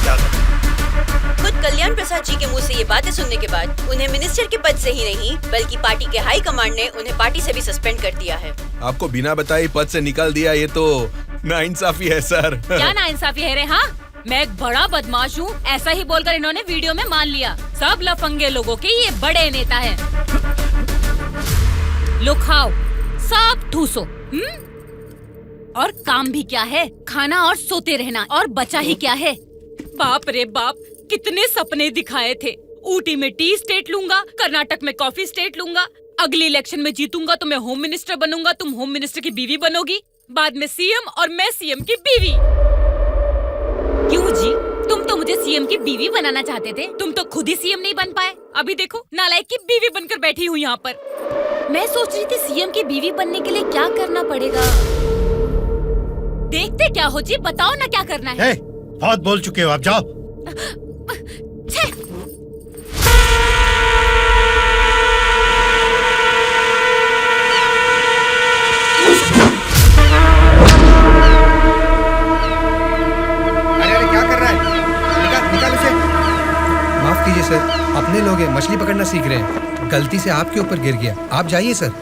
याद रखना। खुद कल्याण प्रसाद जी के मुंह से ये बातें सुनने के बाद उन्हें मिनिस्टर के पद से ही नहीं बल्कि पार्टी के हाई कमांड ने उन्हें पार्टी से भी सस्पेंड कर दिया है। आपको बिना बताए पद से निकाल दिया, ये तो नाइंसाफी है सर। क्या नाइंसाफी है रे? हाँ, मैं एक बड़ा बदमाश हूँ, ऐसा ही बोलकर इन्होंने वीडियो में मान लिया। सब लफंगे लोगों के ये बड़े नेता हैं। लो खाओ, सब ठूसो। और काम भी क्या है? खाना और सोते रहना, और बचा ही क्या है? बाप रे बाप, कितने सपने दिखाए थे। ऊटी में टी स्टेट लूंगा, कर्नाटक में कॉफी स्टेट लूंगा, अगली इलेक्शन में जीतूंगा तो मैं होम मिनिस्टर बनूंगा, तुम होम मिनिस्टर की बीवी बनोगी, बाद में सीएम और मैं सीएम की बीवी। क्यों जी, तुम तो मुझे सीएम की बीवी बनाना चाहते थे, तुम तो खुद ही सीएम नहीं बन पाए। अभी देखो नालायक की बीवी बनकर बैठी हूँ यहाँ पर। मैं सोच रही थी सीएम की बीवी बनने के लिए क्या करना पड़ेगा। देखते क्या हो जी, बताओ ना क्या करना है। बहुत बोल चुके हो, आप जाओ। अरे क्या कर रहा है? निकाल उसे। माफ कीजिए सर, अपने लोग हैं, मछली पकड़ना सीख रहे हैं, गलती से आपके ऊपर गिर गया। आप जाइए सर।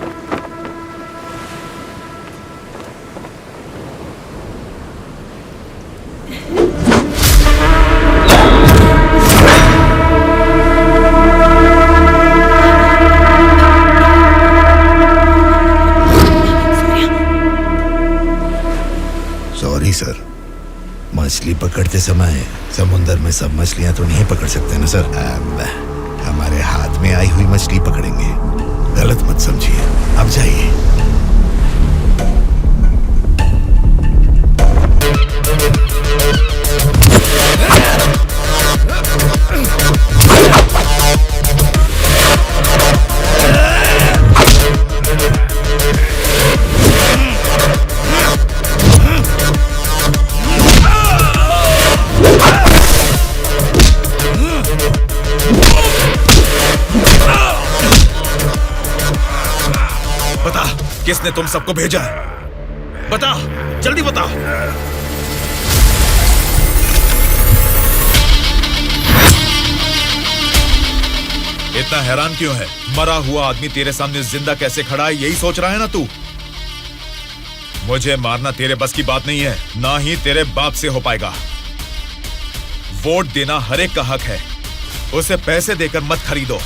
सॉरी सर, मछली पकड़ते समय समुंदर में सब मछलियां तो नहीं पकड़ सकते ना सर। हमारे हाथ में आई हुई मछली पकड़ेंगे, गलत मत समझिए। अब जाइए। बता, किसने तुम सबको भेजा है? बता, जल्दी बता। इतना हैरान क्यों है? मरा हुआ आदमी तेरे सामने जिंदा कैसे खड़ा है, यही सोच रहा है ना तू? मुझे मारना तेरे बस की बात नहीं है, ना ही तेरे बाप से हो पाएगा। वोट देना हर एक का हक है, उसे पैसे देकर मत खरीदो।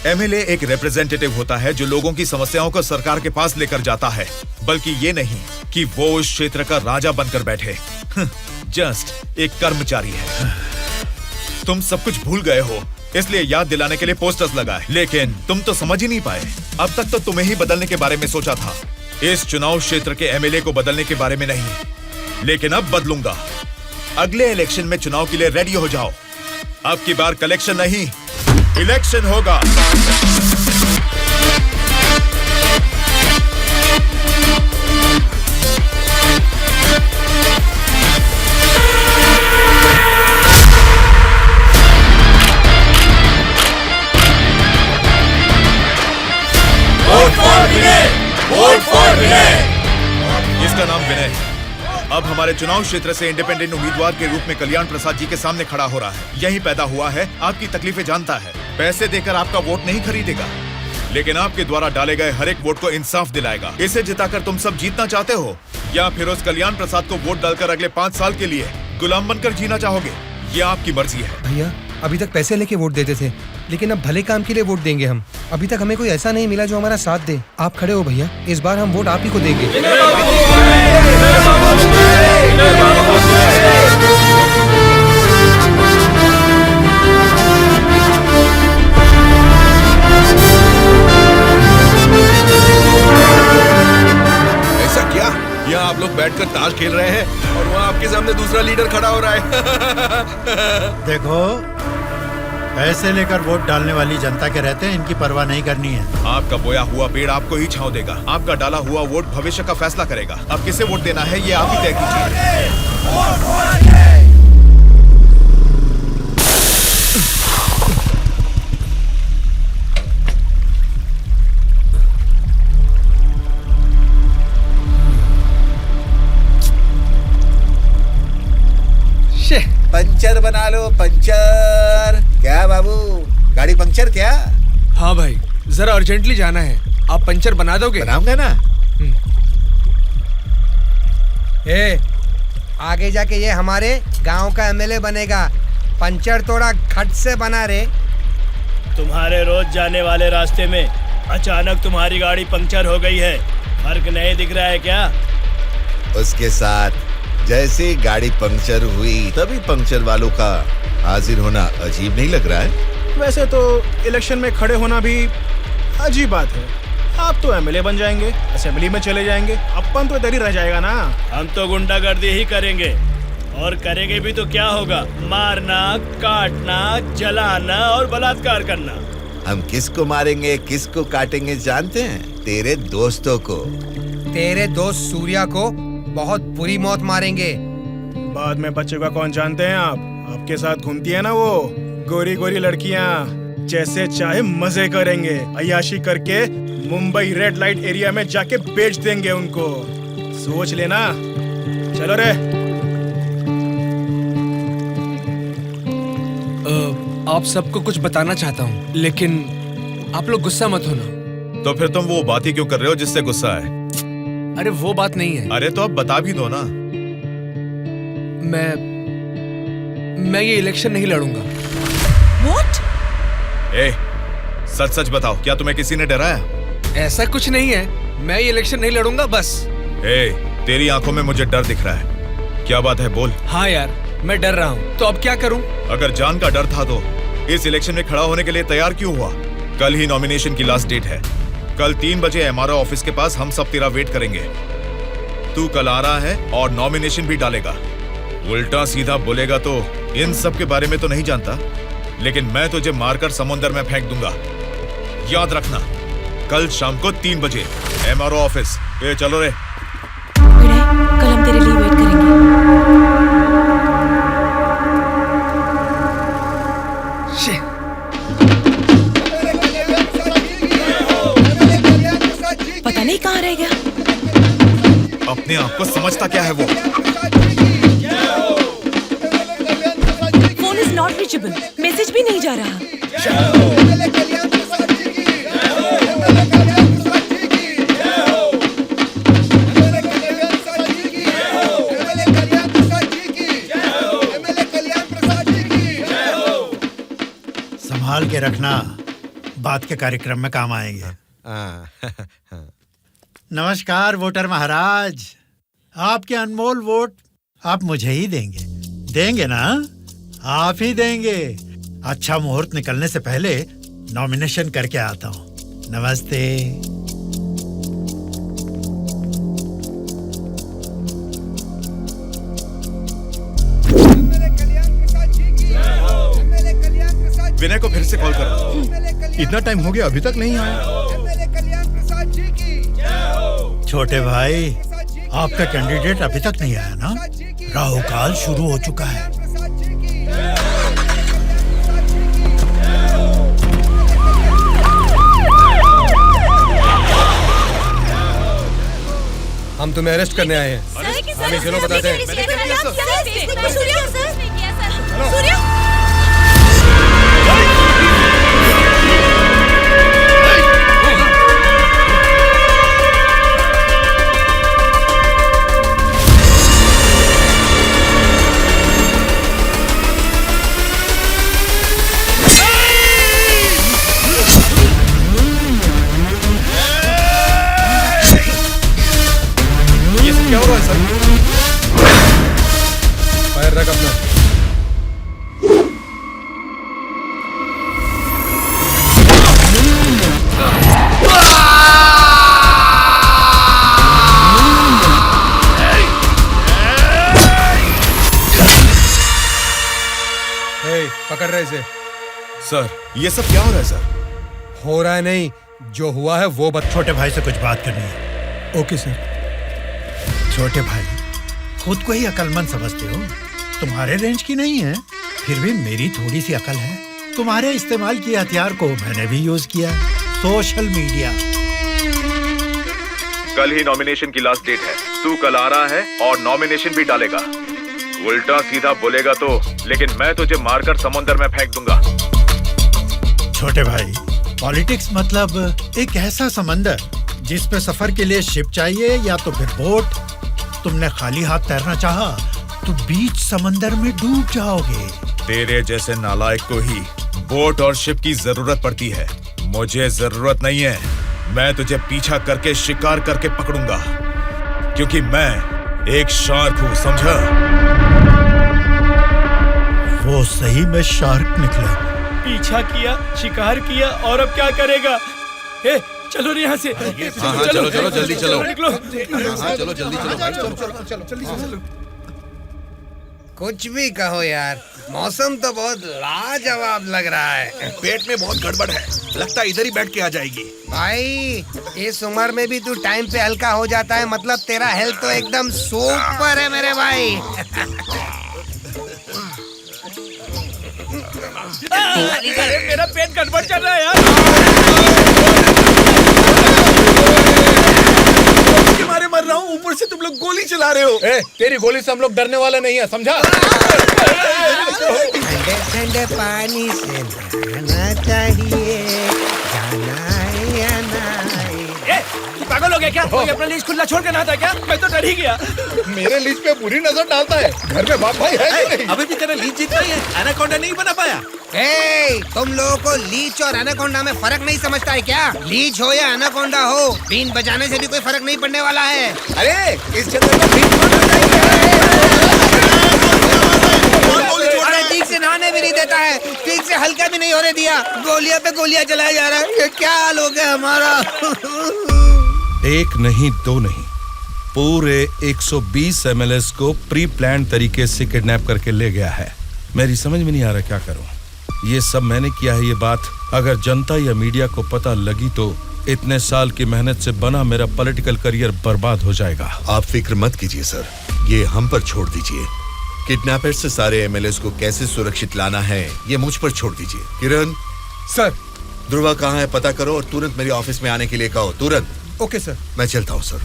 एमएलए एक रिप्रेजेंटेटिव होता है जो लोगों की समस्याओं को सरकार के पास लेकर जाता है, बल्कि ये नहीं कि वो उस क्षेत्र का राजा बनकर बैठे। जस्ट एक कर्मचारी है। तुम सब कुछ भूल गए हो, इसलिए याद दिलाने के लिए पोस्टर्स लगाए, लेकिन तुम तो समझ ही नहीं पाए। अब तक तो तुम्हें ही बदलने के बारे में सोचा था, इस चुनाव क्षेत्र के एमएलए को बदलने के बारे में नहीं। लेकिन अब बदलूंगा। अगले इलेक्शन में चुनाव के लिए रेडी हो जाओ। अब की बार कलेक्शन नहीं, इलेक्शन होगा। इसका नाम विनय है। अब हमारे चुनाव क्षेत्र से इंडिपेंडेंट उम्मीदवार के रूप में कल्याण प्रसाद जी के सामने खड़ा हो रहा है। यही पैदा हुआ है, आपकी तकलीफें जानता है, पैसे देकर आपका वोट नहीं खरीदेगा, लेकिन आपके द्वारा डाले गए हर एक वोट को इंसाफ दिलाएगा। इसे जिताकर तुम सब जीतना चाहते हो, या फिर उस कल्याण प्रसाद को वोट डालकर अगले 5 साल के लिए गुलाम बनकर जीना चाहोगे? ये आपकी मर्जी है। भैया, अभी तक पैसे लेके वोट देते थे, लेकिन अब भले काम के लिए वोट देंगे हम। अभी तक हमें कोई ऐसा नहीं मिला जो हमारा साथ दे। आप खड़े हो भैया, इस बार हम वोट आप ही को देंगे। ऐसा क्या? यहाँ आप लोग बैठकर ताश खेल रहे हैं और वहाँ आपके सामने दूसरा लीडर खड़ा हो रहा है। देखो, पैसे लेकर वोट डालने वाली जनता के रहते हैं, इनकी परवाह नहीं करनी है। आपका बोया हुआ पेड़ आपको ही छांव देगा, आपका डाला हुआ वोट भविष्य का फैसला करेगा। अब किसे वोट देना है ये आप ही तय कीजिए। पंचर बना लो, पंचर। क्या बाबू, गाड़ी पंचर क्या? हाँ भाई, जरा अर्जेंटली जाना है, आप पंचर बना दोगे? बनाऊंगा ना। आगे जाके ये हमारे गांव का एमएलए बनेगा। पंचर थोड़ा खट से बना रे। तुम्हारे रोज जाने वाले रास्ते में अचानक तुम्हारी गाड़ी पंक्चर हो गई है, फर्क नहीं दिख रहा है क्या? उसके साथ जैसे गाड़ी पंक्चर हुई तभी पंक्चर वालों का हाजिर होना अजीब नहीं लग रहा है? वैसे तो इलेक्शन में खड़े होना भी अजीब बात है। आप तो एमएलए बन जाएंगे, असेंबली में चले जाएंगे, अपन तो इधर ही रह जाएगा ना। हम तो गुंडागर्दी ही करेंगे, और करेंगे भी तो क्या होगा? मारना, काटना, जलाना और बलात्कार करना। हम किसको मारेंगे, किसको काटेंगे जानते हैं? तेरे दोस्तों को। तेरे दोस्त सूर्या को बहुत बुरी मौत मारेंगे। बाद में बच्चे का कौन जानते हैं आप? आपके साथ घूमती है ना वो गोरी गोरी लड़कियां, जैसे चाहे मजे करेंगे, अय्याशी करके मुंबई रेड लाइट एरिया में जाके बेच देंगे उनको। सोच लेना। चलो रे। आप सबको कुछ बताना चाहता हूँ, लेकिन आप लोग गुस्सा मत होना। तो फिर तुम वो बात ही क्यों कर रहे हो जिससे गुस्सा है? अरे वो बात नहीं है। अरे तो अब बता भी दो ना। मैं ये इलेक्शन नहीं लड़ूंगा। What? ए, सच सच बताओ, क्या तुम्हें किसी ने डराया? ऐसा कुछ नहीं है, मैं ये इलेक्शन नहीं लड़ूंगा बस। ए, तेरी आंखों में मुझे डर दिख रहा है। क्या बात है, बोल। हाँ यार, मैं डर रहा हूँ, तो अब क्या करूँ? अगर जान का डर था तो इस इलेक्शन में खड़ा होने के लिए तैयार क्यों हुआ? कल ही नॉमिनेशन की लास्ट डेट है। कल 3 बजे एमआरओ ऑफिस के पास हम सब तेरा वेट करेंगे। तू कल आ रहा है और नॉमिनेशन भी डालेगा। उल्टा सीधा बोलेगा तो इन सब के बारे में तो नहीं जानता, लेकिन मैं तुझे मारकर समुंदर में फेंक दूंगा। याद रखना, कल शाम को 3 बजे एमआरओ ऑफिस। ए चलो रे। कल हम तेरे लिए वेट करेंगे। पता नहीं कहाँ रह गया। अपने आप को समझता क्या है वो? Phone is not reachable, message भी नहीं जा रहा। संभाल के रखना, बात के कार्यक्रम में काम आएंगे। नमस्कार वोटर महाराज, आपके अनमोल वोट आप मुझे ही देंगे। देंगे ना? आप ही देंगे। अच्छा मुहूर्त निकलने से पहले नॉमिनेशन करके आता हूँ। नमस्ते। विनय को फिर से कॉल करो। इतना टाइम हो गया, अभी तक नहीं आया। छोटे भाई, आपका कैंडिडेट अभी तक नहीं आया ना? राहु काल शुरू हो चुका है। हम तुम्हें अरेस्ट करने आए हैं। हमें चलो बताते हैं। क्या हो रहा है सर? फायर रख अपना। पकड़ रहे इसे। सर, ये सब क्या हो रहा है सर? हो रहा है नहीं, जो हुआ है वो बता। छोटे भाई से कुछ बात करनी है। Okay sir. छोटे भाई, खुद को ही अकलमंद समझते हो, तुम्हारे रेंज की नहीं है, फिर भी मेरी थोड़ी सी अकल है। तुम्हारे इस्तेमाल किए हथियार को मैंने भी यूज किया, सोशल मीडिया। कल ही नॉमिनेशन की लास्ट डेट है। तू कल आ रहा है और नॉमिनेशन भी डालेगा। उल्टा सीधा बोलेगा तो, लेकिन मैं तुझे मारकर समुंदर में फेंक दूंगा। छोटे भाई, पॉलिटिक्स मतलब एक ऐसा समंदर जिस पे सफर के लिए शिप चाहिए या तो फिर बोट। तुमने खाली हाथ तैरना चाहा तो बीच समंदर में डूब जाओगे। तेरे जैसे नालायक को ही बोट और शिप की जरूरत पड़ती है, मुझे जरूरत नहीं है। मैं तुझे पीछा करके शिकार करके पकड़ूंगा, क्योंकि मैं एक शार्क हूँ, समझा? वो सही में शार्क निकला। पीछा किया, शिकार किया, और अब क्या करेगा? चलो रे यहाँ से। हाँ, चलो चलो जल्दी चलो। निकलो। हाँ, चलो जल्दी चलो भाई, चलो। चलो जल्दी चलो। कुछ भी कहो यार, मौसम तो बहुत लाजवाब लग रहा है। पेट में बहुत गड़बड़ है, लगता है इधर ही बैठ के आ जाएगी। भाई इस उम्र में भी तू टाइम पे हल्का हो जाता है, मतलब तेरा हेल्थ तो एकदम सुपर है मेरे भाई। अरे मेरा पेट गड़बड़ चल रहा है यार। मारे मर रहा हूँ, ऊपर से तुम लोग गोली चला रहे हो। तेरी गोली से हम लोग डरने वाले नहीं है, समझा? ठंडे ठंडे पानी से नहाना चाहिए, जाना है या नहीं। तू पागल हो गया क्या? कोई अपना लीज खुला छोड़ के नहाता क्या? मैं तो डर ही गया। मेरे लीज पे बुरी नजर डालता है। घर में बाप भाई है कि नहीं? अभी भी तेरा लीज जीतना ही है, एनाकोंडा नहीं बना पाया। तुम लोगों को लीच और एनाकोंडा में फर्क नहीं समझता है क्या? लीच हो या एनाकोंडा हो, बीन बजाने से भी कोई फर्क नहीं पड़ने वाला है। अरे इस जगह में बीन ठीक से नहाने भी नहीं देता है, ठीक से हल्का भी नहीं होने दिया, गोलियां पे गोलियां चलाया जा रहा है। ये क्या हाल हो गया हमारा? एक नहीं दो नहीं, पूरे 120 एमएलएस को प्री प्लान तरीके से किडनैप करके ले गया है। मेरी समझ में नहीं आ रहा क्या करूं। ये सब मैंने किया है। ये बात अगर जनता या मीडिया को पता लगी तो इतने साल की मेहनत से बना मेरा पॉलिटिकल करियर बर्बाद हो जाएगा। आप फिक्र मत कीजिए सर, ये हम पर छोड़ दीजिए। किडनैपर से सारे एमएलएस को कैसे सुरक्षित लाना है ये मुझ पर छोड़ दीजिए। किरण सर, ध्रुवा कहाँ है पता करो और तुरंत मेरे ऑफिस में आने के लिए कहो, तुरंत। Okay sir. मैं चलता हूँ सर।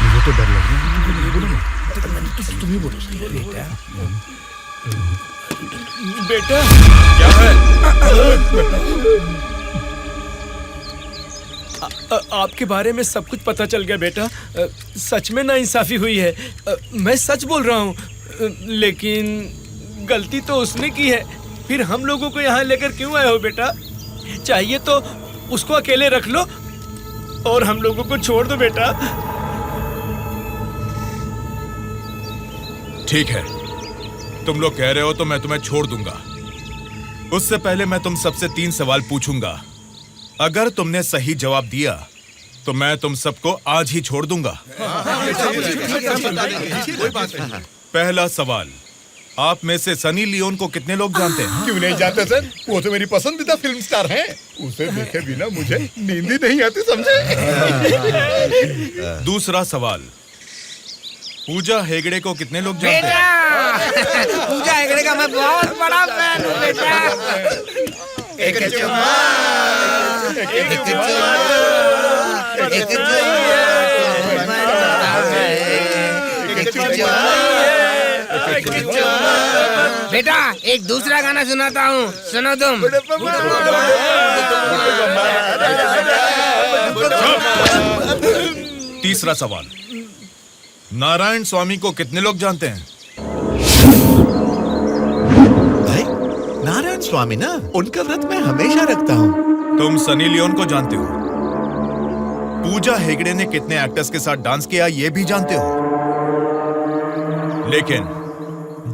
मुझे तो डर लग रहा है। तुम ही बोलो बेटा। क्या है? आपके बारे में सब कुछ पता चल गया बेटा। सच में नाइंसाफी हुई है। मैं सच बोल रहा हूँ, लेकिन गलती तो उसने की है। फिर हम लोगों को यहाँ लेकर क्यों आए हो बेटा? चाहिए तो उसको अकेले रख लो और हम लोगों को छोड़ दो बेटा। ठीक है, तुम लोग कह रहे हो तो मैं तुम्हें छोड़ दूंगा। उससे पहले मैं तुम सबसे 3 सवाल पूछूंगा। अगर तुमने सही जवाब दिया तो मैं तुम सबको आज ही छोड़ दूंगा। पहला सवाल, आप में से सनी लियोन को कितने लोग जानते हैं? क्यों नहीं जानते सर, वो तो मेरी पसंदीदा फिल्म स्टार हैं। उसे देखे बिना मुझे नींद ही नहीं आती, समझे? दूसरा सवाल, पूजा हेगड़े को कितने लोग जानते हैं? पूजा हेगड़े का मैं बहुत बड़ा फैन हूँ बेटा। एक चुम्मा, एक चुम्मा, एक चुम्मा। बेटा एक दूसरा गाना सुनाता हूँ, सुनो तुम। तीसरा सवाल, नारायण स्वामी को कितने लोग जानते हैं? भाई नारायण स्वामी ना, उनका व्रत मैं हमेशा रखता हूँ। तुम सनी लियोन को जानते हो? पूजा हेगड़े ने कितने एक्टर्स के साथ डांस किया ये भी जानते हो? लेकिन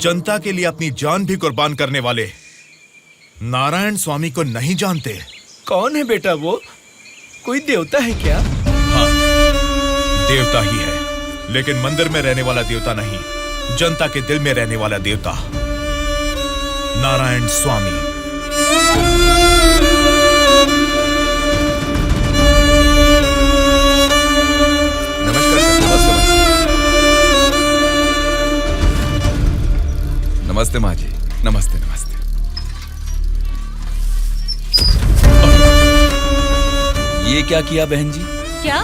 जनता के लिए अपनी जान भी कुर्बान करने वाले नारायण स्वामी को नहीं जानते। कौन है बेटा वो? कोई देवता है क्या? हाँ, देवता ही है, लेकिन मंदिर में रहने वाला देवता नहीं, जनता के दिल में रहने वाला देवता, नारायण स्वामी। नमस्कार सर। नमस्ते माँ जी। नमस्ते नमस्ते। ये क्या किया बहन जी? क्या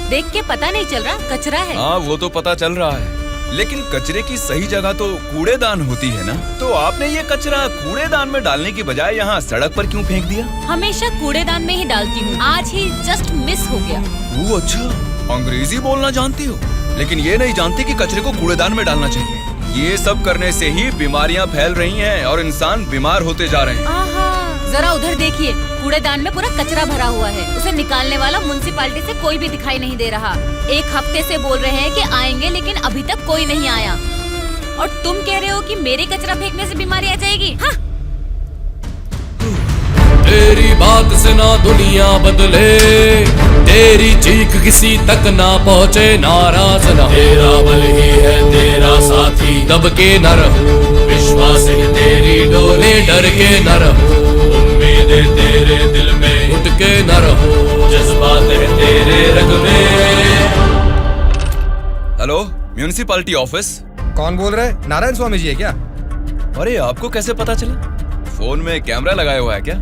देख के पता नहीं चल रहा? कचरा है। हाँ वो तो पता चल रहा है, लेकिन कचरे की सही जगह तो कूड़ेदान होती है ना। तो आपने ये कचरा कूड़ेदान में डालने की बजाय यहाँ सड़क पर क्यों फेंक दिया? हमेशा कूड़ेदान में ही डालती हूँ, आज ही जस्ट मिस हो गया। वो अच्छा, अंग्रेजी बोलना जानती हो, लेकिन ये नहीं जानती कि कचरे को कूड़ेदान में डालना चाहिए। ये सब करने से ही बीमारियां फैल रही हैं और इंसान बीमार होते जा रहे हैं। आहा, जरा उधर देखिए, कूड़ेदान में पूरा कचरा भरा हुआ है। उसे निकालने वाला म्युनिसिपैलिटी से कोई भी दिखाई नहीं दे रहा। 1 हफ्ते से बोल रहे हैं कि आएंगे, लेकिन अभी तक कोई नहीं आया। और तुम कह रहे हो कि मेरे कचरा फेंकने से बीमारी आ जाएगी? हाँ? तेरी बात से ना दुनिया बदले, तेरी चीख किसी तक ना पहुँचे, नाराज ना। तेरा बल ही है तेरा साथी, दब के न रहो, विश्वास है तेरी डोले, डर के न रहो, उम्मीदें तेरे दिल में उठ के न रहो, जज्बात है तेरे रग में। Hello, municipality office. कौन बोल रहे हैं? नारायण स्वामी जी है क्या? अरे आपको कैसे पता चला? फोन में कैमरा लगाया हुआ है क्या?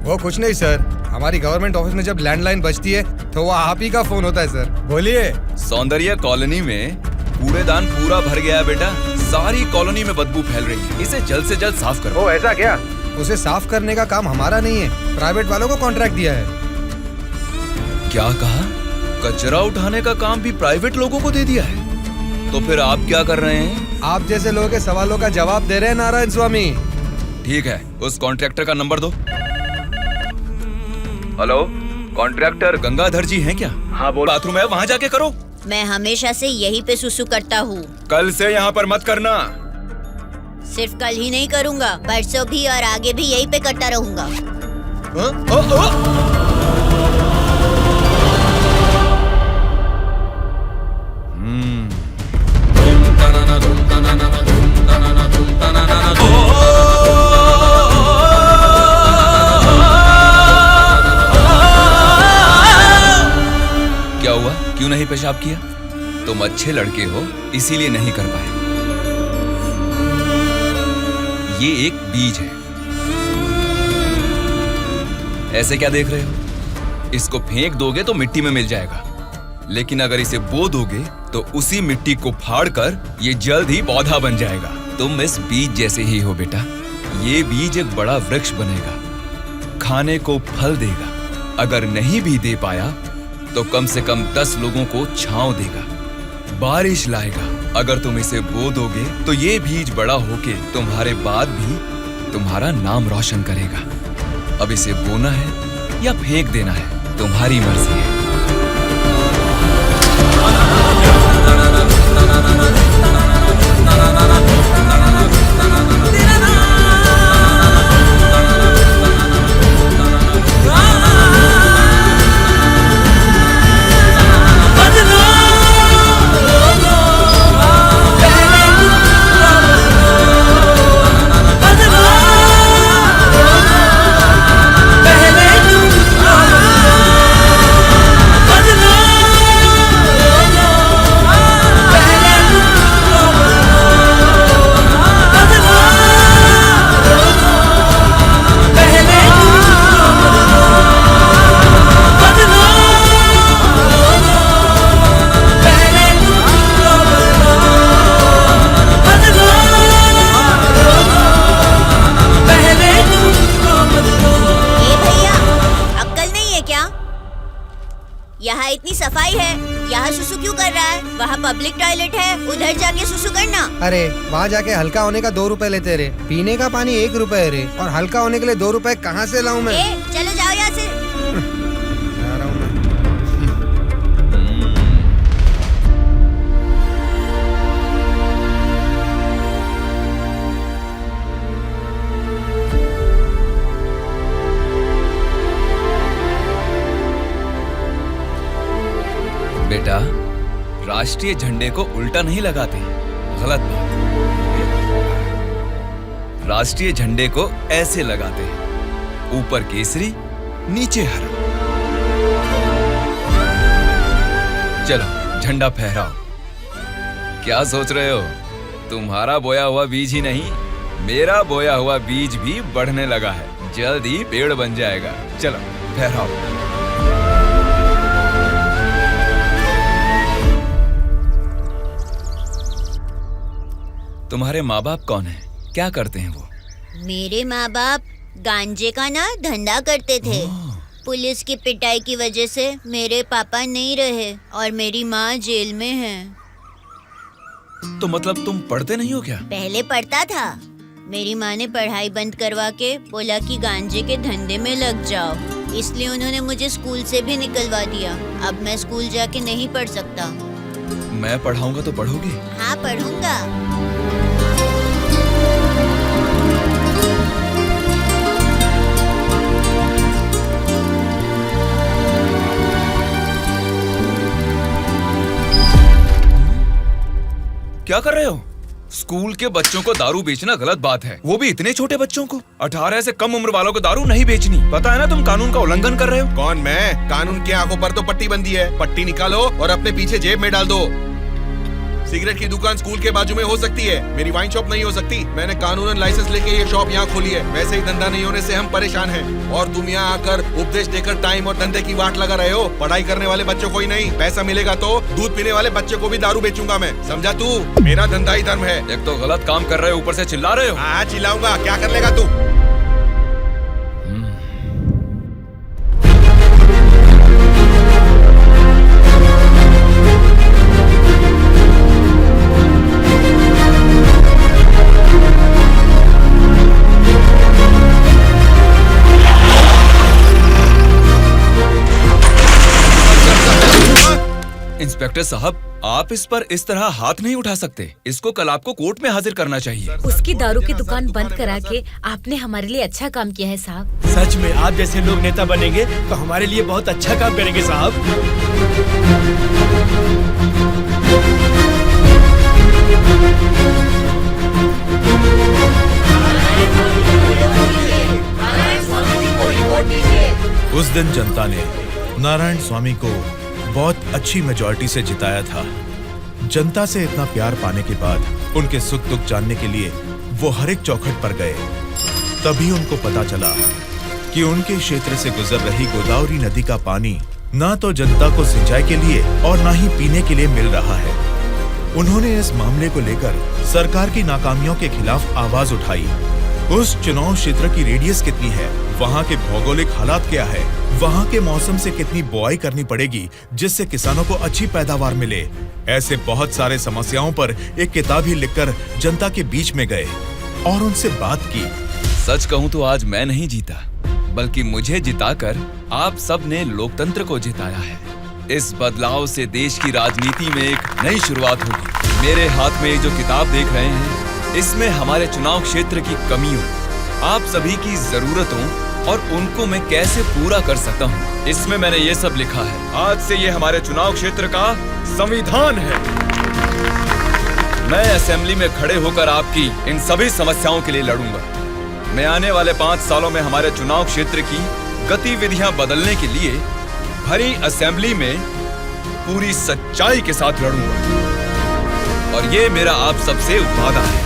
वो कुछ नहीं सर, हमारी गवर्नमेंट ऑफिस में जब लैंडलाइन बजती है तो वो आप ही का फोन होता है सर। बोलिए। सौंदर्य कॉलोनी में कूड़ेदान पूरा भर गया है बेटा, सारी कॉलोनी में बदबू फैल रही है, इसे जल्द से जल्द साफ करो। ओ ऐसा क्या? उसे साफ करने का काम हमारा नहीं है, प्राइवेट वालों को कॉन्ट्रैक्ट दिया है। क्या कहा? कचरा उठाने का काम भी प्राइवेट लोगों को दे दिया है? तो फिर आप क्या कर रहे हैं? आप जैसे लोगों के सवालों का जवाब दे रहे हैं नारायण स्वामी। ठीक है, उस कॉन्ट्रैक्टर का नंबर दो। हेलो, कॉन्ट्रैक्टर गंगाधर जी हैं क्या? हाँ बोल। बाथरूम है, वहाँ जाके करो। मैं हमेशा से यहीं पे सुसु करता हूँ। कल से यहाँ पर मत करना। सिर्फ कल ही नहीं करूँगा, परसों भी और आगे भी यहीं पे करता रहूँगा। क्या हुआ? क्यों नहीं पेशाब किया? तुम अच्छे लड़के हो, इसीलिए नहीं कर पाए। ये एक बीज है। ऐसे क्या देख रहे हो? इसको फेंक दोगे तो मिट्टी में मिल जाएगा, लेकिन अगर इसे बो दोगे तो उसी मिट्टी को फाड़कर ये जल्द ही पौधा बन जाएगा। तुम इस बीज जैसे ही हो बेटा। ये बीज एक बड़ा वृक्ष बनेगा, खाने को फल देगा, अगर नहीं भी दे पाया तो कम से कम 10 लोगों को छांव देगा, बारिश लाएगा। अगर तुम इसे बो दोगे तो ये बीज बड़ा होके तुम्हारे बाद भी तुम्हारा नाम रोशन करेगा। अब इसे बोना है या फेंक देना है, तुम्हारी मर्जी है। यहाँ इतनी सफाई है, यहाँ सुसु क्यों कर रहा है? वहाँ पब्लिक टॉयलेट है, उधर जाके सुसु करना। अरे वहाँ जाके हल्का होने का 2 रुपए लेते रे, पीने का पानी 1 रुपए रे, और हल्का होने के लिए 2 रुपए कहाँ से लाऊं मैं? चलो जाओ यहाँ से। जा रहा हूँ मैं। बेटा, राष्ट्रीय झंडे को उल्टा नहीं लगाते, गलत बात। राष्ट्रीय झंडे को ऐसे लगाते हैं, ऊपर केसरी, नीचे हरा। चलो झंडा फहराओ। क्या सोच रहे हो? तुम्हारा बोया हुआ बीज ही नहीं, मेरा बोया हुआ बीज भी बढ़ने लगा है, जल्द ही पेड़ बन जाएगा। चलो फहराओ। तुम्हारे माँ बाप कौन है? क्या करते हैं वो? मेरे माँ बाप गांजे का ना धंधा करते थे। पुलिस की पिटाई की वजह से मेरे पापा नहीं रहे और मेरी माँ जेल में है। तो मतलब तुम पढ़ते नहीं हो क्या? पहले पढ़ता था, मेरी माँ ने पढ़ाई बंद करवा के बोला कि गांजे के धंधे में लग जाओ, इसलिए उन्होंने मुझे स्कूल से भी निकलवा दिया। अब मैं स्कूल जाके नहीं पढ़ सकता। मैं पढ़ाऊंगा तो पढ़ोगी? हाँ पढ़ूंगा। क्या कर रहे हो? स्कूल के बच्चों को दारू बेचना गलत बात है, वो भी इतने छोटे बच्चों को। 18 से कम उम्र वालों को दारू नहीं बेचनी। पता है ना तुम कानून का उल्लंघन कर रहे हो। कौन मैं? कानून की आंखों पर तो पट्टी बंदी है। पट्टी निकालो और अपने पीछे जेब में डाल दो। सिगरेट की दुकान स्कूल के बाजू में हो सकती है, मेरी वाइन शॉप नहीं हो सकती। मैंने कानूनन लाइसेंस लेके ये शॉप यहाँ खोली है। वैसे ही धंधा नहीं होने से हम परेशान हैं और तुम यहाँ आकर उपदेश देकर टाइम और धंधे की वाट लगा रहे हो। पढ़ाई करने वाले बच्चों को ही नहीं, पैसा मिलेगा तो दूध पीने वाले बच्चे को भी दारू बेचूंगा मैं, समझा तू? मेरा धंधा ही धर्म है। एक तो गलत काम कर रहे हो, ऊपर से चिल्ला रहे हो। हाँ चिल्लाऊंगा, क्या कर लेगा तू? इंस्पेक्टर साहब, आप इस पर इस तरह हाथ नहीं उठा सकते। इसको कल आपको कोर्ट में हाजिर करना चाहिए। उसकी दारू की दुकान बंद करा के आपने हमारे लिए अच्छा काम किया है साहब। सच में आप जैसे लोग नेता बनेंगे तो हमारे लिए बहुत अच्छा काम करेंगे साहब। उस दिन जनता ने नारायण स्वामी को बहुत अच्छी मेजॉरिटी से जिताया था। जनता से इतना प्यार पाने के बाद उनके सुख दुख जानने के लिए वो हर एक चौखट पर गए। तभी उनको पता चला कि उनके क्षेत्र से गुजर रही गोदावरी नदी का पानी ना तो जनता को सिंचाई के लिए और ना ही पीने के लिए मिल रहा है। उन्होंने इस मामले को लेकर सरकार की नाकामियों के खिलाफ आवाज उठाई। उस चुनाव क्षेत्र की रेडियस कितनी है, वहाँ के भौगोलिक हालात क्या है, वहाँ के मौसम से कितनी बुआई करनी पड़ेगी जिससे किसानों को अच्छी पैदावार मिले, ऐसे बहुत सारे समस्याओं पर एक किताब ही लिखकर जनता के बीच में गए और उनसे बात की। सच कहूँ तो आज मैं नहीं जीता, बल्कि मुझे जिताकर आप सब ने लोकतंत्र को जिताया है। इस बदलाव से देश की राजनीति में एक नई शुरुआत होगी। मेरे हाथ में जो किताब देख रहे हैं, इसमें हमारे चुनाव क्षेत्र की कमियों, आप सभी की जरूरतों और उनको मैं कैसे पूरा कर सकता हूँ, इसमें मैंने ये सब लिखा है। आज से ये हमारे चुनाव क्षेत्र का संविधान है। मैं असेंबली में खड़े होकर आपकी इन सभी समस्याओं के लिए लड़ूंगा। मैं आने वाले 5 सालों में हमारे चुनाव क्षेत्र की गतिविधियां बदलने के लिए भरी असेंबली में पूरी सच्चाई के साथ लड़ूंगा और ये मेरा आप सबसे वादा है।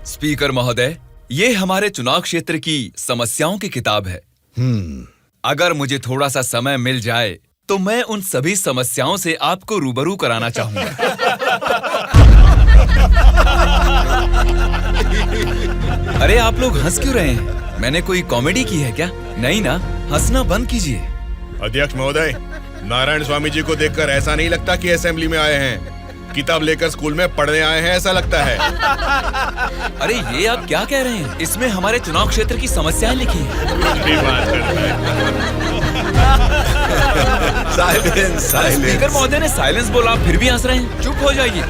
स्पीकर महोदय, ये हमारे चुनाव क्षेत्र की समस्याओं की किताब है। अगर मुझे थोड़ा सा समय मिल जाए तो मैं उन सभी समस्याओं से आपको रूबरू कराना चाहूंगा। अरे आप लोग हंस क्यों रहे हैं? मैंने कोई कॉमेडी की है क्या? नहीं ना, हंसना बंद कीजिए। अध्यक्ष महोदय, नारायण स्वामी जी को देखकर ऐसा नहीं लगता कि असेंबली में आए हैं, किताब लेकर स्कूल में पढ़ने आए हैं ऐसा लगता है। अरे ये आप क्या कह रहे हैं? इसमें हमारे चुनाव क्षेत्र की समस्याएं लिखी हैं। स्पीकर महोदय ने साइलेंस बोला, फिर भी हंस रहे हैं। चुप हो जाइए।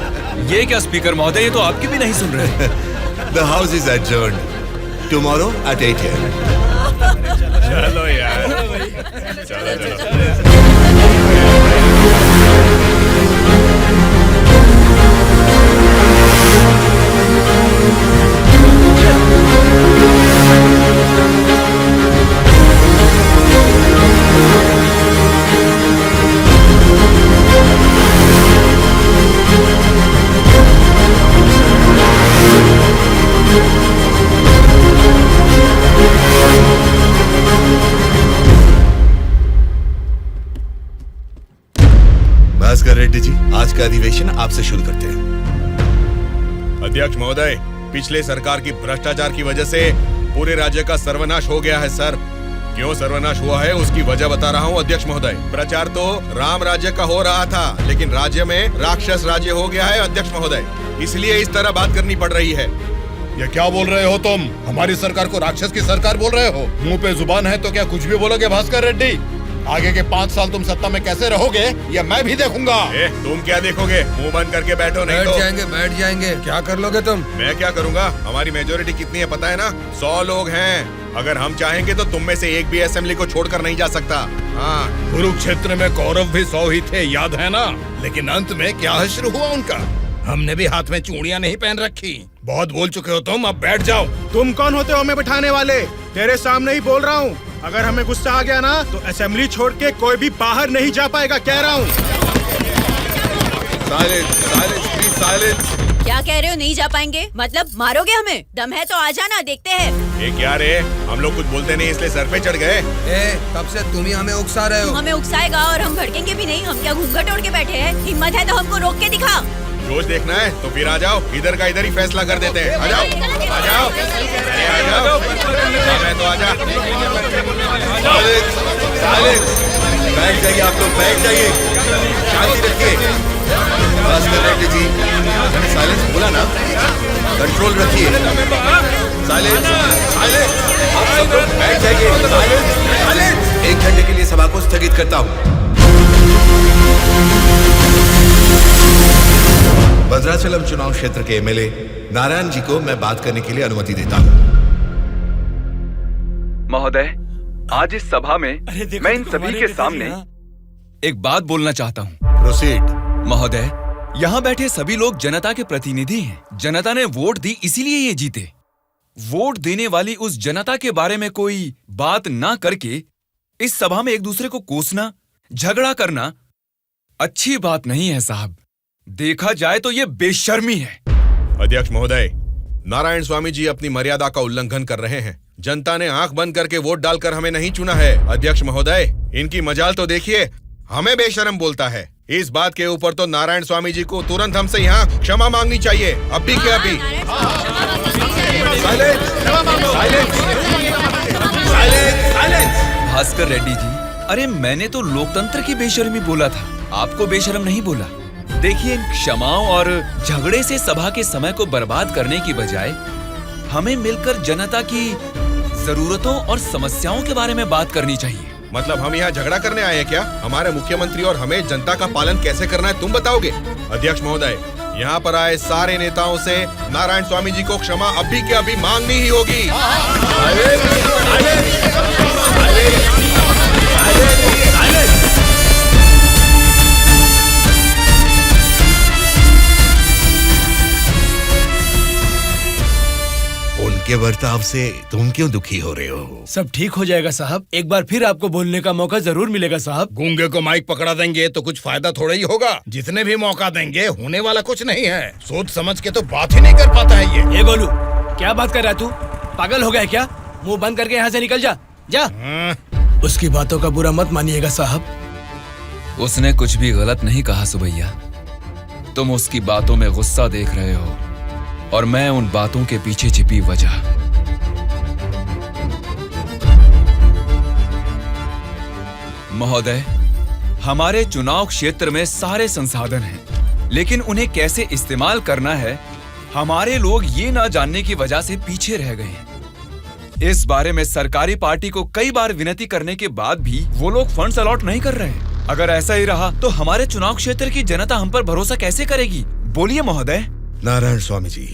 ये क्या स्पीकर महोदय, ये तो आपकी भी नहीं सुन रहे। The house is adjourned. Tomorrow at 8 a.m. चलो यार, चलो। भास्कर रेड्डी जी, आज का अधिवेशन आपसे शुरू करते हैं। अध्यक्ष महोदय, पिछले सरकार की भ्रष्टाचार की वजह से पूरे राज्य का सर्वनाश हो गया है सर। क्यों सर्वनाश हुआ है उसकी वजह बता रहा हूँ अध्यक्ष महोदय। प्रचार तो राम राज्य का हो रहा था, लेकिन राज्य में राक्षस राज्य हो गया है अध्यक्ष महोदय, इसलिए इस तरह बात करनी पड़ रही है। ये क्या बोल रहे हो तुम? हमारी सरकार को राक्षस की सरकार बोल रहे हो? मुंह पे जुबान है तो क्या कुछ भी बोलोगे भास्कर रेड्डी? आगे के 5 साल तुम सत्ता में कैसे रहोगे ये मैं भी देखूंगा। तुम क्या देखोगे? मुंह बंद करके बैठो, नहीं तो बैठ जाएंगे। क्या कर लोगे तुम? मैं क्या करूंगा? हमारी मेजोरिटी कितनी है पता है ना? 100 लोग हैं। अगर हम चाहेंगे तो तुम में से एक भी असेंबली को छोड़कर नहीं जा सकता। हाँ, कुरुक्षेत्र में कौरव भी 100 ही थे, याद है ना? लेकिन अंत में क्या हश्र हुआ उनका? हमने भी हाथ में चूड़ियां नहीं पहन रखी। बहुत बोल चुके हो तुम, अब बैठ जाओ। तुम कौन होते हो हमें बिठाने वाले? तेरे सामने ही बोल रहा हूँ, अगर हमें गुस्सा आ गया ना तो असेंबली छोड़ के कोई भी बाहर नहीं जा पाएगा, कह रहा हूँ। क्या कह रहे हो? नहीं जा पाएंगे मतलब मारोगे हमें? दम है तो आ जाना, देखते हैं। ये क्या रे, हम लोग कुछ बोलते नहीं इसलिए सर पे चढ़ गए। तब से तुम ही हमें उकसा रहे हो। हमें उकसाएगा और हम भड़केंगे भी नहीं। हम क्या घूंघट ओढ़ के बैठे हैं? हिम्मत है तो हमको रोक के दिखा। रोज देखना है तो फिर आ जाओ, इधर का इधर ही फैसला कर देते हैं। आ जाओ, आ जाओ, अरे आ जाओ, मैं तो आ जा। बैठ जाइए आप लोग, बैठ जाइए, शांति रखिए। भास्कर रेड्डी जी, मैंने साइलेंस बोला ना, कंट्रोल रखिए। साइलेंस, साइलेंस, आप सब लोग बैठ जाइए। Silence, silence. 1 घंटे के लिए सभा को स्थगित करता हूँ। भद्राचलम चुनाव क्षेत्र के एमएलए नारायण जी को मैं बात करने के लिए अनुमति देता हूँ। महोदय, आज इस सभा में मैं इन सभी के सामने एक बात बोलना चाहता हूँ। प्रोसीड। महोदय, यहाँ बैठे सभी लोग जनता के प्रतिनिधि हैं। जनता ने वोट दी इसीलिए ये जीते। वोट देने वाली उस जनता के बारे में कोई बात ना करके इस सभा में एक दूसरे को कोसना, झगड़ा करना अच्छी बात नहीं है साहब। देखा जाए तो ये बेशर्मी है। अध्यक्ष महोदय, नारायण स्वामी जी अपनी मर्यादा का उल्लंघन कर रहे हैं। जनता ने आंख बंद करके वोट डालकर हमें नहीं चुना है। अध्यक्ष महोदय, इनकी मजाल तो देखिए, हमें बेशर्म बोलता है। इस बात के ऊपर तो नारायण स्वामी जी को तुरंत हमसे यहाँ क्षमा मांगनी चाहिए, अभी के अभी। भास्कर रेड्डी जी, अरे मैंने तो लोकतंत्र की बेशर्मी बोला था, आपको बेशर्म नहीं बोला। देखिए, इन क्षमाओं और झगड़े से सभा के समय को बर्बाद करने की बजाय हमें मिलकर जनता की जरूरतों और समस्याओं के बारे में बात करनी चाहिए। मतलब हम यहाँ झगड़ा करने आए हैं क्या? हमारे मुख्यमंत्री और हमें जनता का पालन कैसे करना है तुम बताओगे? अध्यक्ष महोदय, यहाँ पर आए सारे नेताओं से नारायण स्वामी जी को क्षमा अभी के अभी मांगनी ही होगी। उनके बर्ताव से तुम क्यों दुखी हो रहे हो? सब ठीक हो जाएगा साहब, एक बार फिर आपको बोलने का मौका जरूर मिलेगा साहब। गूंगे को माइक पकड़ा देंगे तो कुछ फायदा थोड़ा ही होगा। जितने भी मौका देंगे होने वाला कुछ नहीं है। सोच समझ के तो बात ही नहीं कर पाता है ये गोलू, क्या बात कर रहा है तू? पागल हो गया क्या? मुंह बंद करके यहाँ से निकल जा, जा। उसकी बातों का बुरा मत मानिएगा साहब। उसने कुछ भी गलत नहीं कहा सुबैया। तुम उसकी बातों में गुस्सा देख रहे हो और मैं उन बातों के पीछे छिपी वजह। महोदय, हमारे चुनाव क्षेत्र में सारे संसाधन हैं, लेकिन उन्हें कैसे इस्तेमाल करना है हमारे लोग ये ना जानने की वजह से पीछे रह गए हैं। इस बारे में सरकारी पार्टी को कई बार विनती करने के बाद भी वो लोग फंड्स अलॉट नहीं कर रहे हैं। अगर ऐसा ही रहा तो हमारे चुनाव क्षेत्र की जनता हम पर भरोसा कैसे करेगी? बोलिए महोदय। नारायण स्वामी जी,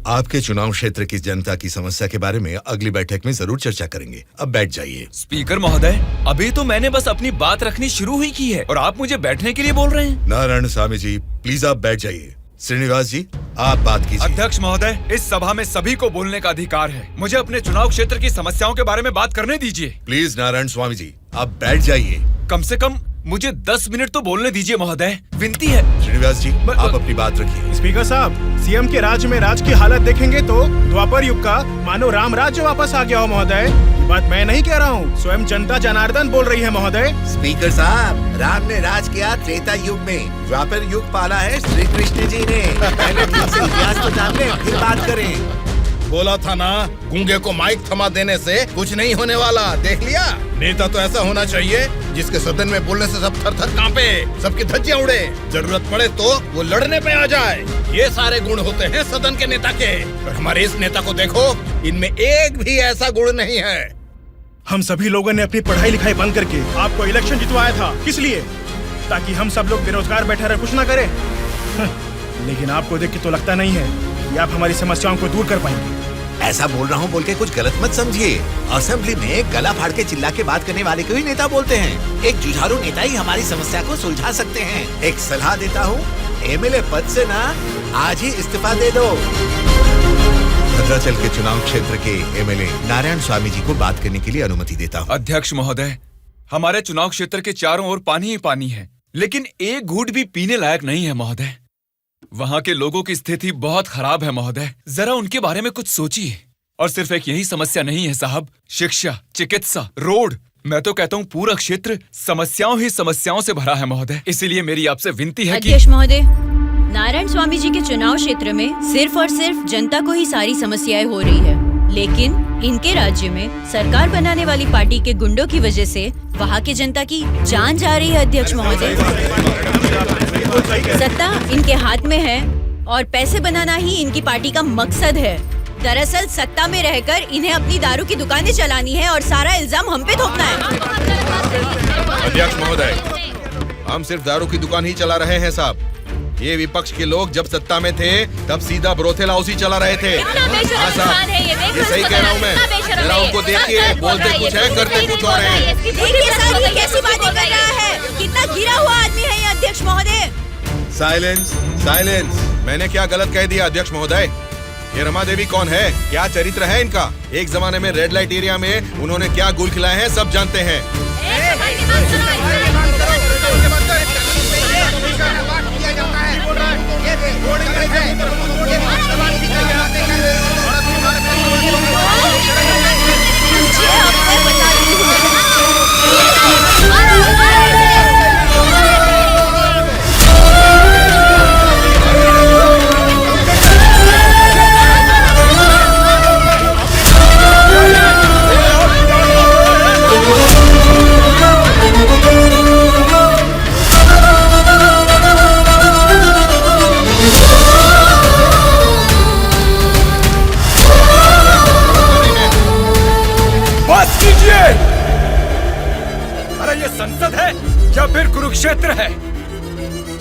आपके चुनाव क्षेत्र की जनता की समस्या के बारे में अगली बैठक में जरूर चर्चा करेंगे। अब बैठ जाइए। स्पीकर महोदय, अभी तो मैंने बस अपनी बात रखनी शुरू ही की है और आप मुझे बैठने के लिए बोल रहे हैं। नारायण स्वामी जी, प्लीज आप बैठ जाइए। श्रीनिवास जी, आप बात कीजिए। अध्यक्ष महोदय, इस सभा में सभी को बोलने का अधिकार है। मुझे अपने चुनाव क्षेत्र की समस्याओं के बारे में बात करने दीजिए। प्लीज नारायण स्वामी जी, आप बैठ जाइए। कम से कम मुझे 10 मिनट तो बोलने दीजिए महोदय, विनती है। श्रीनिवास जी, आप अपनी बात रखिए। स्पीकर साहब, सीएम के राज्य में राज की हालत देखेंगे तो द्वापर युग का मानो राम राज्य वापस आ गया हो महोदय। ये बात मैं नहीं कह रहा हूँ, स्वयं जनता जनार्दन बोल रही है महोदय। स्पीकर साहब, राम ने राज किया त्रेता युग में, द्वापर युग पाला है श्री कृष्ण जी ने। पहले ठीक से इतिहास तो जान लें, फिर बात करें। बोला था ना, गूंगे को माइक थमा देने से कुछ नहीं होने वाला। देख लिया, नेता तो ऐसा होना चाहिए जिसके सदन में बोलने से सब थर थर कांपे, सबकी धज्जियां उड़े, जरूरत पड़े तो वो लड़ने पे आ जाए। ये सारे गुण होते हैं सदन के नेता के। और हमारे इस नेता को देखो, इनमें एक भी ऐसा गुण नहीं है। हम सभी लोगों ने अपनी पढ़ाई लिखाई बंद करके आपको इलेक्शन जितवाया था। किस लिए? ताकि हम सब लोग बेरोजगार बैठे रहे, कुछ ना करें। लेकिन आपको देख के तो लगता नहीं है कि आप हमारी समस्याओं को दूर कर पाएंगे। ऐसा बोल रहा हूँ बोल के कुछ गलत मत समझिए। असेंबली में गला फाड़ के चिल्ला के बात करने वाले को ही नेता बोलते हैं। एक जुझारू नेता ही हमारी समस्या को सुलझा सकते हैं। एक सलाह देता हूँ, एमएलए पद से ना आज ही इस्तीफा दे दो। भद्राचल के चुनाव क्षेत्र के एमएलए नारायण स्वामी जी को बात करने के लिए अनुमति देता हूँ। अध्यक्ष महोदय, हमारे चुनाव क्षेत्र के चारों ओर पानी ही पानी है, लेकिन एक घूंट भी पीने लायक नहीं है महोदय। वहाँ के लोगों की स्थिति बहुत खराब है महोदय, जरा उनके बारे में कुछ सोचिए। और सिर्फ एक यही समस्या नहीं है साहब, शिक्षा, चिकित्सा, रोड, मैं तो कहता हूँ पूरा क्षेत्र समस्याओं ही समस्याओं से भरा है महोदय। इसीलिए मेरी आपसे विनती है कि अध्यक्ष महोदय, नारायण स्वामी जी के चुनाव क्षेत्र में सिर्फ और सिर्फ जनता को ही सारी समस्याएं हो रही है, लेकिन इनके राज्य में सरकार बनाने वाली पार्टी के गुंडों की वजह से वहाँ के जनता की जान जा रही है। अध्यक्ष महोदय, सत्ता इनके हाथ में है और पैसे बनाना ही इनकी पार्टी का मकसद है। दरअसल सत्ता में रहकर इन्हें अपनी दारू की दुकानें चलानी है और सारा इल्जाम हम पे थोपना है। अध्यक्ष महोदय, हम सिर्फ दारू की दुकान ही चला रहे हैं साहब। ये विपक्ष के लोग जब सत्ता में थे तब सीधा ब्रोथेल हाउस ही चला रहे थे। हाँ साहब, ये सही कह रहा हूँ मैं। जरा उनको देखिए, बोलते कुछ है, करते कुछ और है। देखिए सर, ये कैसी बातें कर रहा है, कितना गिरा हुआ आदमी है ये अध्यक्ष महोदय। Silence, silence. मैंने क्या गलत कह दिया अध्यक्ष महोदय? ये रमा देवी कौन है, क्या चरित्र है इनका? एक जमाने में रेड लाइट एरिया में उन्होंने क्या गुल खिलाए हैं सब जानते हैं। अरे ये संसद है या फिर कुरुक्षेत्र है?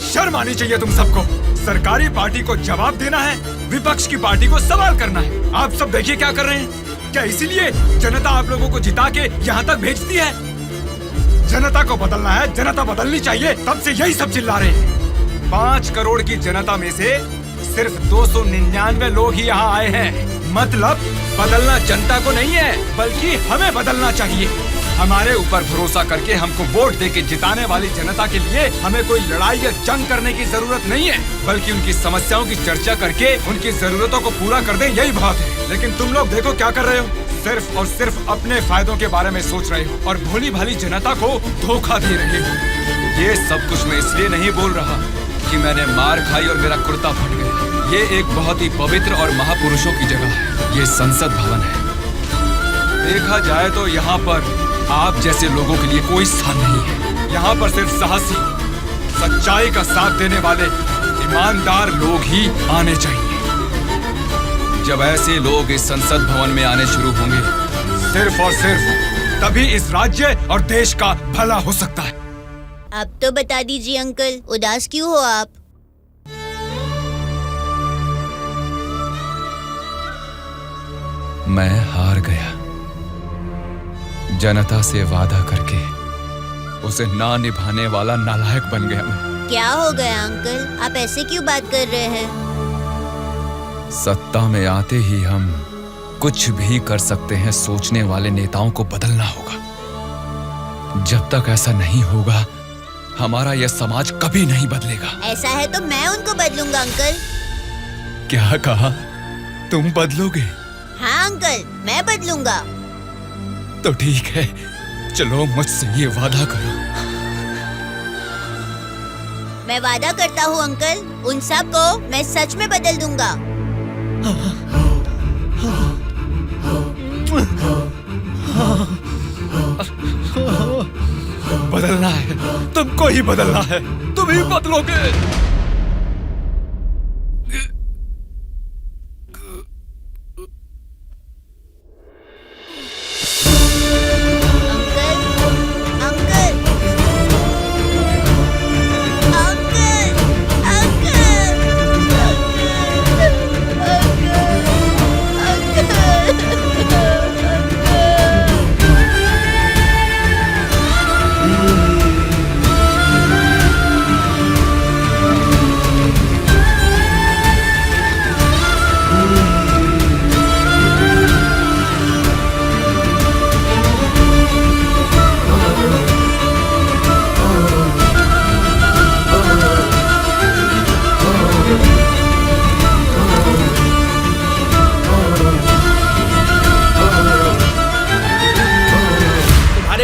शर्म आनी चाहिए तुम सबको। सरकारी पार्टी को जवाब देना है, विपक्ष की पार्टी को सवाल करना है। आप सब देखिए क्या कर रहे हैं। क्या इसीलिए जनता आप लोगों को जिता के यहाँ तक भेजती है? जनता को बदलना है, जनता बदलनी चाहिए, तब से यही सब चिल्ला रहे हैं। 5 करोड़ की जनता में से सिर्फ 299 लोग ही यहाँ आए हैं। मतलब बदलना जनता को नहीं है, बल्कि हमें बदलना चाहिए। हमारे ऊपर भरोसा करके हमको वोट देके जिताने वाली जनता के लिए हमें कोई लड़ाई या जंग करने की जरूरत नहीं है, बल्कि उनकी समस्याओं की चर्चा करके उनकी जरूरतों को पूरा कर दें, यही बहुत है। लेकिन तुम लोग देखो क्या कर रहे हो, सिर्फ और सिर्फ अपने फायदों के बारे में सोच रहे हो और भोली भाली जनता को धोखा दे रहे हो। ये सब कुछ मैं इसलिए नहीं बोल रहा कि मैंने मार खाई और मेरा कुर्ता फट गया। ये एक बहुत ही पवित्र और महापुरुषों की जगह है, ये संसद भवन है। देखा जाए तो यहाँ पर आप जैसे लोगों के लिए कोई स्थान नहीं है। यहाँ पर सिर्फ साहसी, सच्चाई का साथ देने वाले ईमानदार लोग ही आने चाहिए। जब ऐसे लोग इस संसद भवन में आने शुरू होंगे, सिर्फ और सिर्फ तभी इस राज्य और देश का भला हो सकता है। अब तो बता दीजिए अंकल, उदास क्यों हो आप? मैं हार गया। जनता से वादा करके उसे ना निभाने वाला नालायक बन गया मैं। क्या हो गया अंकल, आप ऐसे क्यों बात कर रहे हैं? सत्ता में आते ही हम कुछ भी कर सकते हैं सोचने वाले नेताओं को बदलना होगा। जब तक ऐसा नहीं होगा, हमारा यह समाज कभी नहीं बदलेगा। ऐसा है तो मैं उनको बदलूंगा अंकल। क्या कहा? तुम बदलोगे? हाँ अंकल, मैं बदलूंगा। तो ठीक है, चलो मुझसे ये वादा करो। मैं वादा करता हूँ अंकल, उन सब को मैं सच में बदल दूंगा। बदलना है, तुमको ही बदलना है, तुम ही बदलोगे।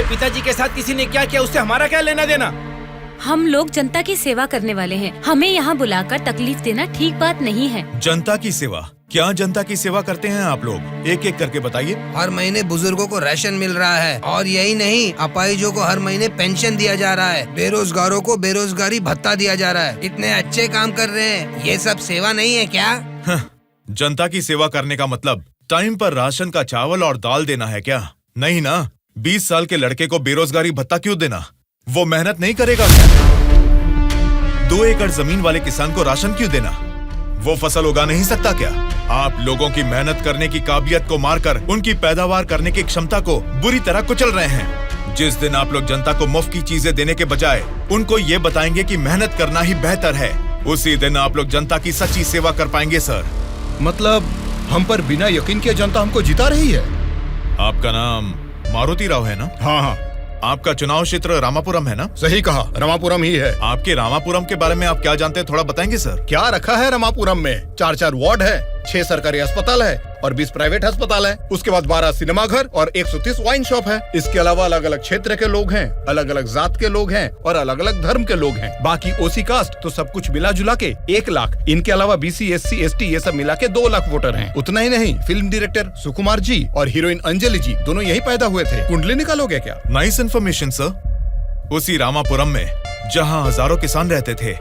पिताजी के साथ किसी ने क्या किया, उससे हमारा क्या लेना देना? हम लोग जनता की सेवा करने वाले हैं, हमें यहाँ बुलाकर तकलीफ देना ठीक बात नहीं है। जनता की सेवा? क्या जनता की सेवा करते हैं आप लोग? एक एक करके बताइए। हर महीने बुजुर्गों को राशन मिल रहा है, और यही नहीं, अपाहिजों को हर महीने पेंशन दिया जा रहा है, बेरोजगारों को बेरोजगारी भत्ता दिया जा रहा है। इतने अच्छे काम कर रहे हैं, ये सब सेवा नहीं है क्या? जनता की सेवा करने का मतलब टाइम पर राशन का चावल और दाल देना है क्या? नहीं ना। 20 साल के लड़के को बेरोजगारी भत्ता क्यों देना? वो मेहनत नहीं करेगा क्या? 2 एकड़ जमीन वाले किसान को राशन क्यों देना? वो फसल उगा नहीं सकता क्या? आप लोगों की मेहनत करने की काबिलियत को मारकर उनकी पैदावार करने की क्षमता को बुरी तरह कुचल रहे हैं। जिस दिन आप लोग जनता को मुफ्त की चीजें देने के बजाय उनको ये बताएंगे कि मेहनत करना ही बेहतर है, उसी दिन आप लोग जनता की सच्ची सेवा कर पाएंगे सर। मतलब हम पर बिना यकीन के जनता हमको जिता रही है। आपका नाम मारुति राव है ना? हाँ हाँ। आपका चुनाव क्षेत्र रामापुरम है ना? सही कहा, रामापुरम ही है। आपके रामापुरम के बारे में आप क्या जानते हैं, थोड़ा बताएंगे सर? क्या रखा है रामापुरम में? 4 वार्ड है, 6 सरकारी अस्पताल है और 20 प्राइवेट अस्पताल है। उसके बाद 12 सिनेमा घर और 130 वाइन शॉप है। इसके अलावा अलग अलग क्षेत्र के लोग हैं, अलग अलग जात के लोग हैं और अलग अलग धर्म के लोग हैं। बाकी ओसी कास्ट तो सब कुछ मिला जुला के 1 लाख। इनके अलावा BC SC ST ये सब मिला के 2 लाख वोटर हैं। उतना ही नहीं, फिल्म डायरेक्टर सुकुमार जी और हीरोइन अंजलि जी दोनों यही पैदा हुए थे। कुंडली निकालोगे क्या? Nice information sir. उसी रामापुरम में जहाँ हजारों किसान रहते थे,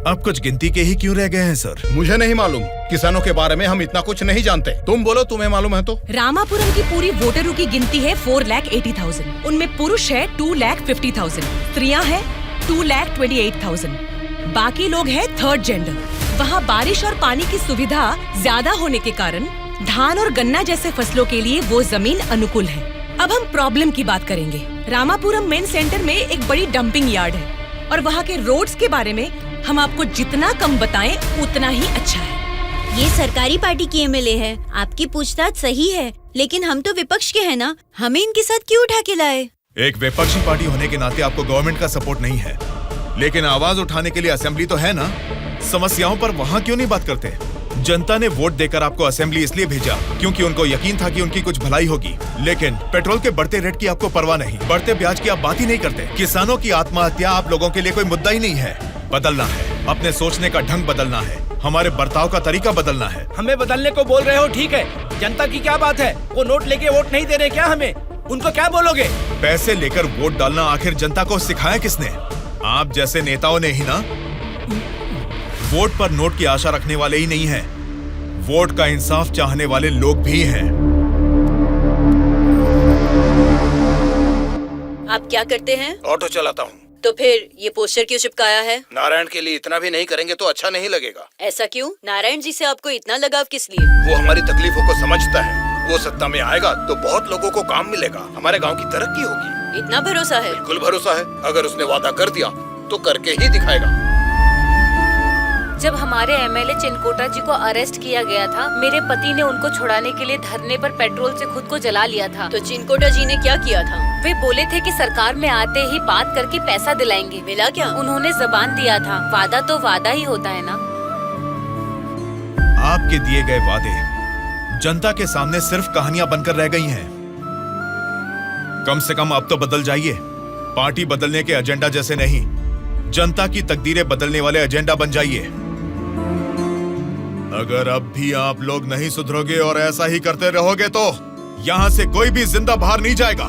अब कुछ गिनती के ही क्यों रह गए हैं सर? मुझे नहीं मालूम, किसानों के बारे में हम इतना कुछ नहीं जानते। तुम बोलो, तुम्हें मालूम है तो? रामापुरम की पूरी वोटरों की गिनती है 4,80,000। उनमें पुरुष है 2,50,000, स्त्रियां हैं 2,28,000। बाकी लोग हैं 3rd जेंडर। वहाँ बारिश और पानी की सुविधा ज्यादा होने के कारण धान और गन्ना जैसे फसलों के लिए वो जमीन अनुकूल है। अब हम प्रॉब्लम की बात करेंगे। रामापुरम मेन सेंटर में एक बड़ी डंपिंग यार्ड है और वहाँ के रोड्स के बारे में हम आपको जितना कम बताएं उतना ही अच्छा है। ये सरकारी पार्टी की MLA है, आपकी पूछताछ सही है, लेकिन हम तो विपक्ष के हैं ना, हमें इनके साथ क्यों उठा के लाए? एक विपक्षी पार्टी होने के नाते आपको गवर्नमेंट का सपोर्ट नहीं है, लेकिन आवाज उठाने के लिए असेंबली तो है ना। समस्याओं पर वहाँ क्यों नहीं बात करते? जनता ने वोट देकर आपको असेंबली इसलिए भेजा क्योंकि उनको यकीन था कि उनकी कुछ भलाई होगी। लेकिन पेट्रोल के बढ़ते रेट की आपको परवाह नहीं, बढ़ते ब्याज की आप बात ही नहीं करते। किसानों की आत्महत्या आप लोगों के लिए कोई मुद्दा ही नहीं है। बदलना है, अपने सोचने का ढंग बदलना है, हमारे बर्ताव का तरीका बदलना है। हमें बदलने को बोल रहे हो, ठीक है, जनता की क्या बात है? वो नोट लेके वोट नहीं दे रहे क्या हमें? उनको क्या बोलोगे? पैसे लेकर वोट डालना आखिर जनता को सिखाया किसने? आप जैसे नेताओं ने ही ना। वोट पर नोट की आशा रखने वाले ही नहीं हैं, वोट का इंसाफ चाहने वाले लोग भी हैं। आप क्या करते हैं? ऑटो चलाता हूँ। तो फिर ये पोस्टर क्यों चिपकाया है? नारायण के लिए इतना भी नहीं करेंगे तो अच्छा नहीं लगेगा। ऐसा क्यों? नारायण जी से आपको इतना लगाव किस लिए? वो हमारी तकलीफों को समझता है। वो सत्ता में आएगा तो बहुत लोगों को काम मिलेगा, हमारे गांव की तरक्की होगी। इतना भरोसा है? बिल्कुल भरोसा है। अगर उसने वादा कर दिया तो करके ही दिखाएगा। जब हमारे MLA चिनकोटा जी को अरेस्ट किया गया था, मेरे पति ने उनको छुड़ाने के लिए धरने पर पेट्रोल से खुद को जला लिया था। तो चिनकोटा जी ने क्या किया था? वे बोले थे कि सरकार में आते ही बात करके पैसा दिलाएंगे। मिला क्या? उन्होंने जबान दिया था, वादा तो वादा ही होता है ना। आपके दिए गए वादे जनता के सामने सिर्फ कहानियां बनकर रह गई हैं। कम से कम अब तो बदल जाइए। पार्टी बदलने के एजेंडा जैसे नहीं, जनता की तकदीरें बदलने वाले एजेंडा बन जाइए। अगर अब भी आप लोग नहीं सुधरोगे और ऐसा ही करते रहोगे तो यहाँ से कोई भी जिंदा बाहर नहीं जाएगा।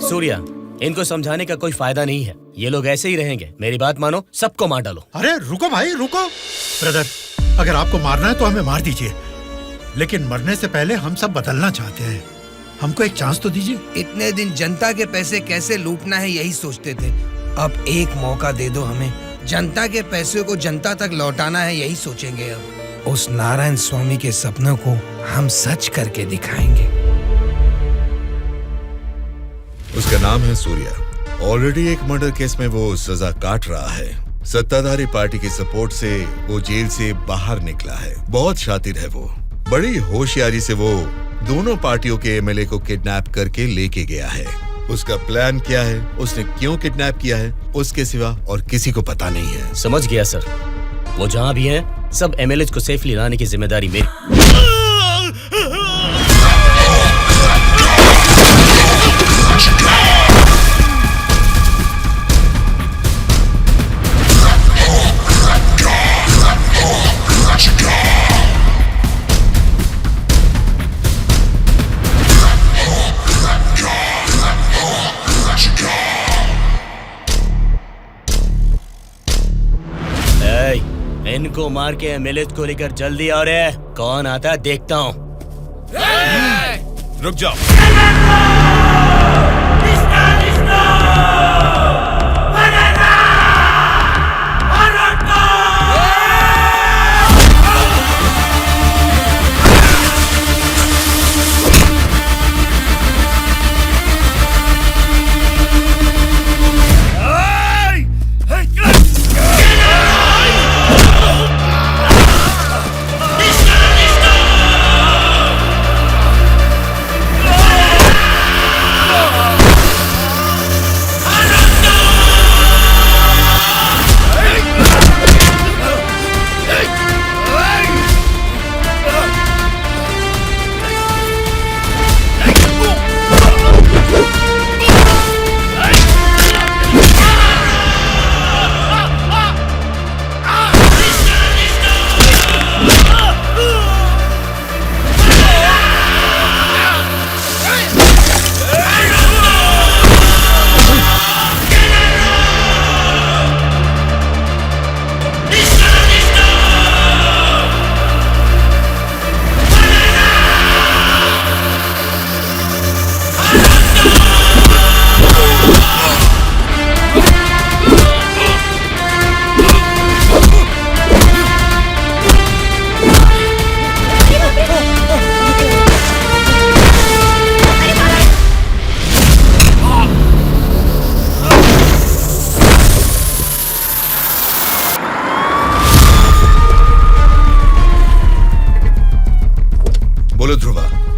सूर्या, इनको समझाने का कोई फायदा नहीं है। ये लोग ऐसे ही रहेंगे। मेरी बात मानो, सबको मार डालो। अरे रुको भाई, रुको। ब्रदर, अगर आपको मारना है तो हमें मार दीजिए, लेकिन मरने से पहले हम सब बदलना चाहते हैं। हमको एक चांस तो दीजिए। इतने दिन जनता के पैसे कैसे लूटना है यही सोचते थे। अब एक मौका दे दो हमें। जनता के पैसे को जनता तक लौटाना है यही सोचेंगे। अब उस नारायण स्वामी के सपनों को हम सच करके दिखाएंगे। उसका नाम है सूर्या। ऑलरेडी एक मर्डर केस में वो सजा काट रहा है। सत्ताधारी पार्टी की सपोर्ट से वो जेल से बाहर निकला है। बहुत शातिर है वो। बड़ी होशियारी से वो दोनों पार्टियों के एमएलए को किडनैप करके लेके गया है। उसका प्लान क्या है, उसने क्यों किडनैप किया है, उसके सिवा और किसी को पता नहीं है। समझ गया सर। वो जहाँ भी हैं, सब एमएलए को सेफली लाने की जिम्मेदारी मेरी। इनको मार के एमएलए को लेकर जल्दी आ रहे हैं। कौन आता है देखता हूँ। रुक जाओ।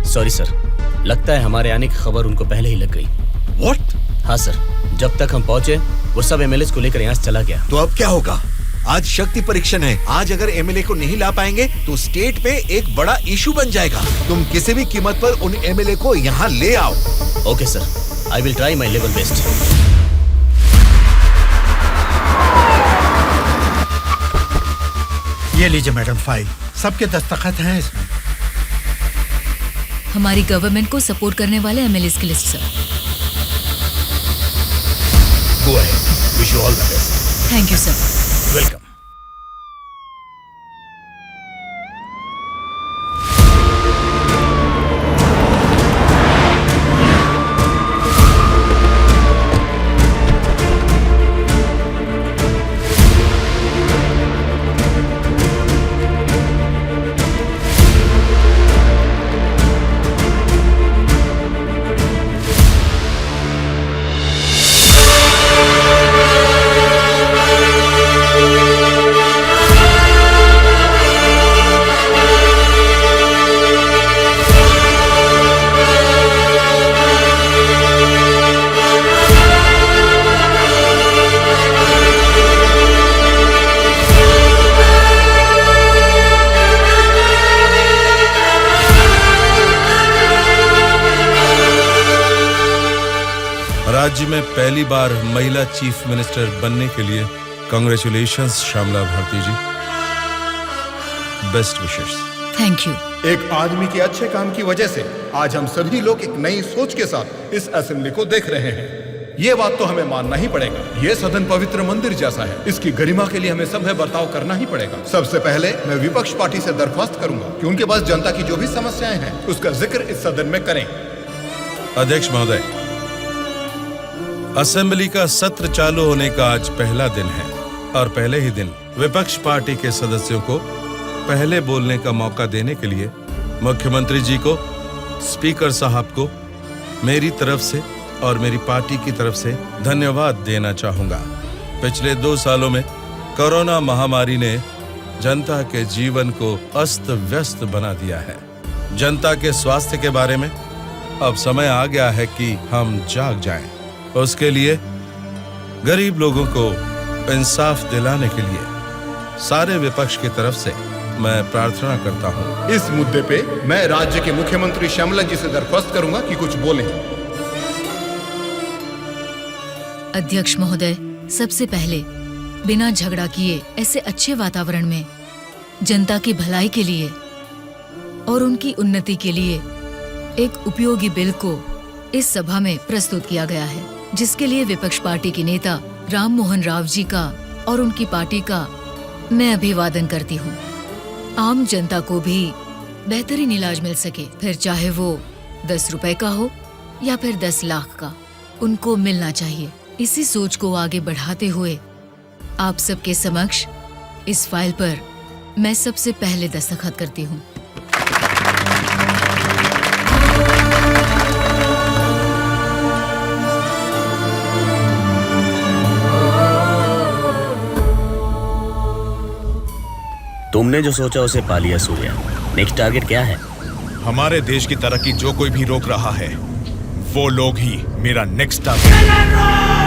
सॉरी सर, लगता है हमारे आने की खबर उनको पहले ही लग गई। What? हाँ सर, जब तक हम पहुंचे वो सब एमएलए को लेकर यहाँ से चला गया। तो अब क्या होगा? आज शक्ति परीक्षण है। आज अगर एमएलए को नहीं ला पाएंगे तो स्टेट पे एक बड़ा इशू बन जाएगा। तुम किसी भी कीमत पर उन एमएलए को यहाँ ले आओ। Okay sir, I will try my level best. ये लीजिए मैडम फाइल, सबके दस्तखत हैं इसमें। हमारी गवर्नमेंट को सपोर्ट करने वाले एमएलए की list sir. Go ahead, wish you all the best. Thank you sir. Welcome. राज्य में पहली बार महिला चीफ मिनिस्टर बनने के लिए Congratulations, Shyamala Bharti ji. Best wishes. Thank you. एक आदमी के अच्छे काम की वजह से आज हम सभी लोग एक नई सोच के साथ इस असेंबली को देख रहे हैं। ये बात तो हमें मानना ही पड़ेगा। ये सदन पवित्र मंदिर जैसा है। इसकी गरिमा के लिए हमें सभ्य बर्ताव करना ही पड़ेगा। सबसे पहले मैं विपक्ष पार्टी से दरख्वास्त करूंगा कि उनके पास जनता की जो भी समस्याएं हैं उसका जिक्र इस सदन में करें। अध्यक्ष महोदय, असेंबली का सत्र चालू होने का आज पहला दिन है और पहले ही दिन विपक्ष पार्टी के सदस्यों को पहले बोलने का मौका देने के लिए मुख्यमंत्री जी को, स्पीकर साहब को मेरी तरफ से और मेरी पार्टी की तरफ से धन्यवाद देना चाहूंगा। पिछले 2 सालों में कोरोना महामारी ने जनता के जीवन को अस्त व्यस्त बना दिया है। जनता के स्वास्थ्य के बारे में अब समय आ गया है कि हम जाग जाएं। उसके लिए गरीब लोगों को इंसाफ दिलाने के लिए सारे विपक्ष की तरफ से मैं प्रार्थना करता हूं। इस मुद्दे पे मैं राज्य के मुख्यमंत्री श्यामला जी से दरख्वास्त करूंगा कि कुछ बोलें। अध्यक्ष महोदय, सबसे पहले बिना झगड़ा किए ऐसे अच्छे वातावरण में जनता की भलाई के लिए और उनकी उन्नति के लिए एक उपयोगी बिल को इस सभा में प्रस्तुत किया गया है, जिसके लिए विपक्ष पार्टी के नेता राम मोहन राव जी का और उनकी पार्टी का मैं अभिवादन करती हूँ। आम जनता को भी बेहतरीन इलाज मिल सके, फिर चाहे वो 10 रुपए का हो या फिर 10 लाख का, उनको मिलना चाहिए। इसी सोच को आगे बढ़ाते हुए आप सबके समक्ष इस फाइल पर मैं सबसे पहले दस्तखत करती हूँ। तुमने जो सोचा उसे पा लिया सूर्या। नेक्स्ट टारगेट क्या है? हमारे देश की तरक्की जो कोई भी रोक रहा है वो लोग ही मेरा नेक्स्ट टारगेट।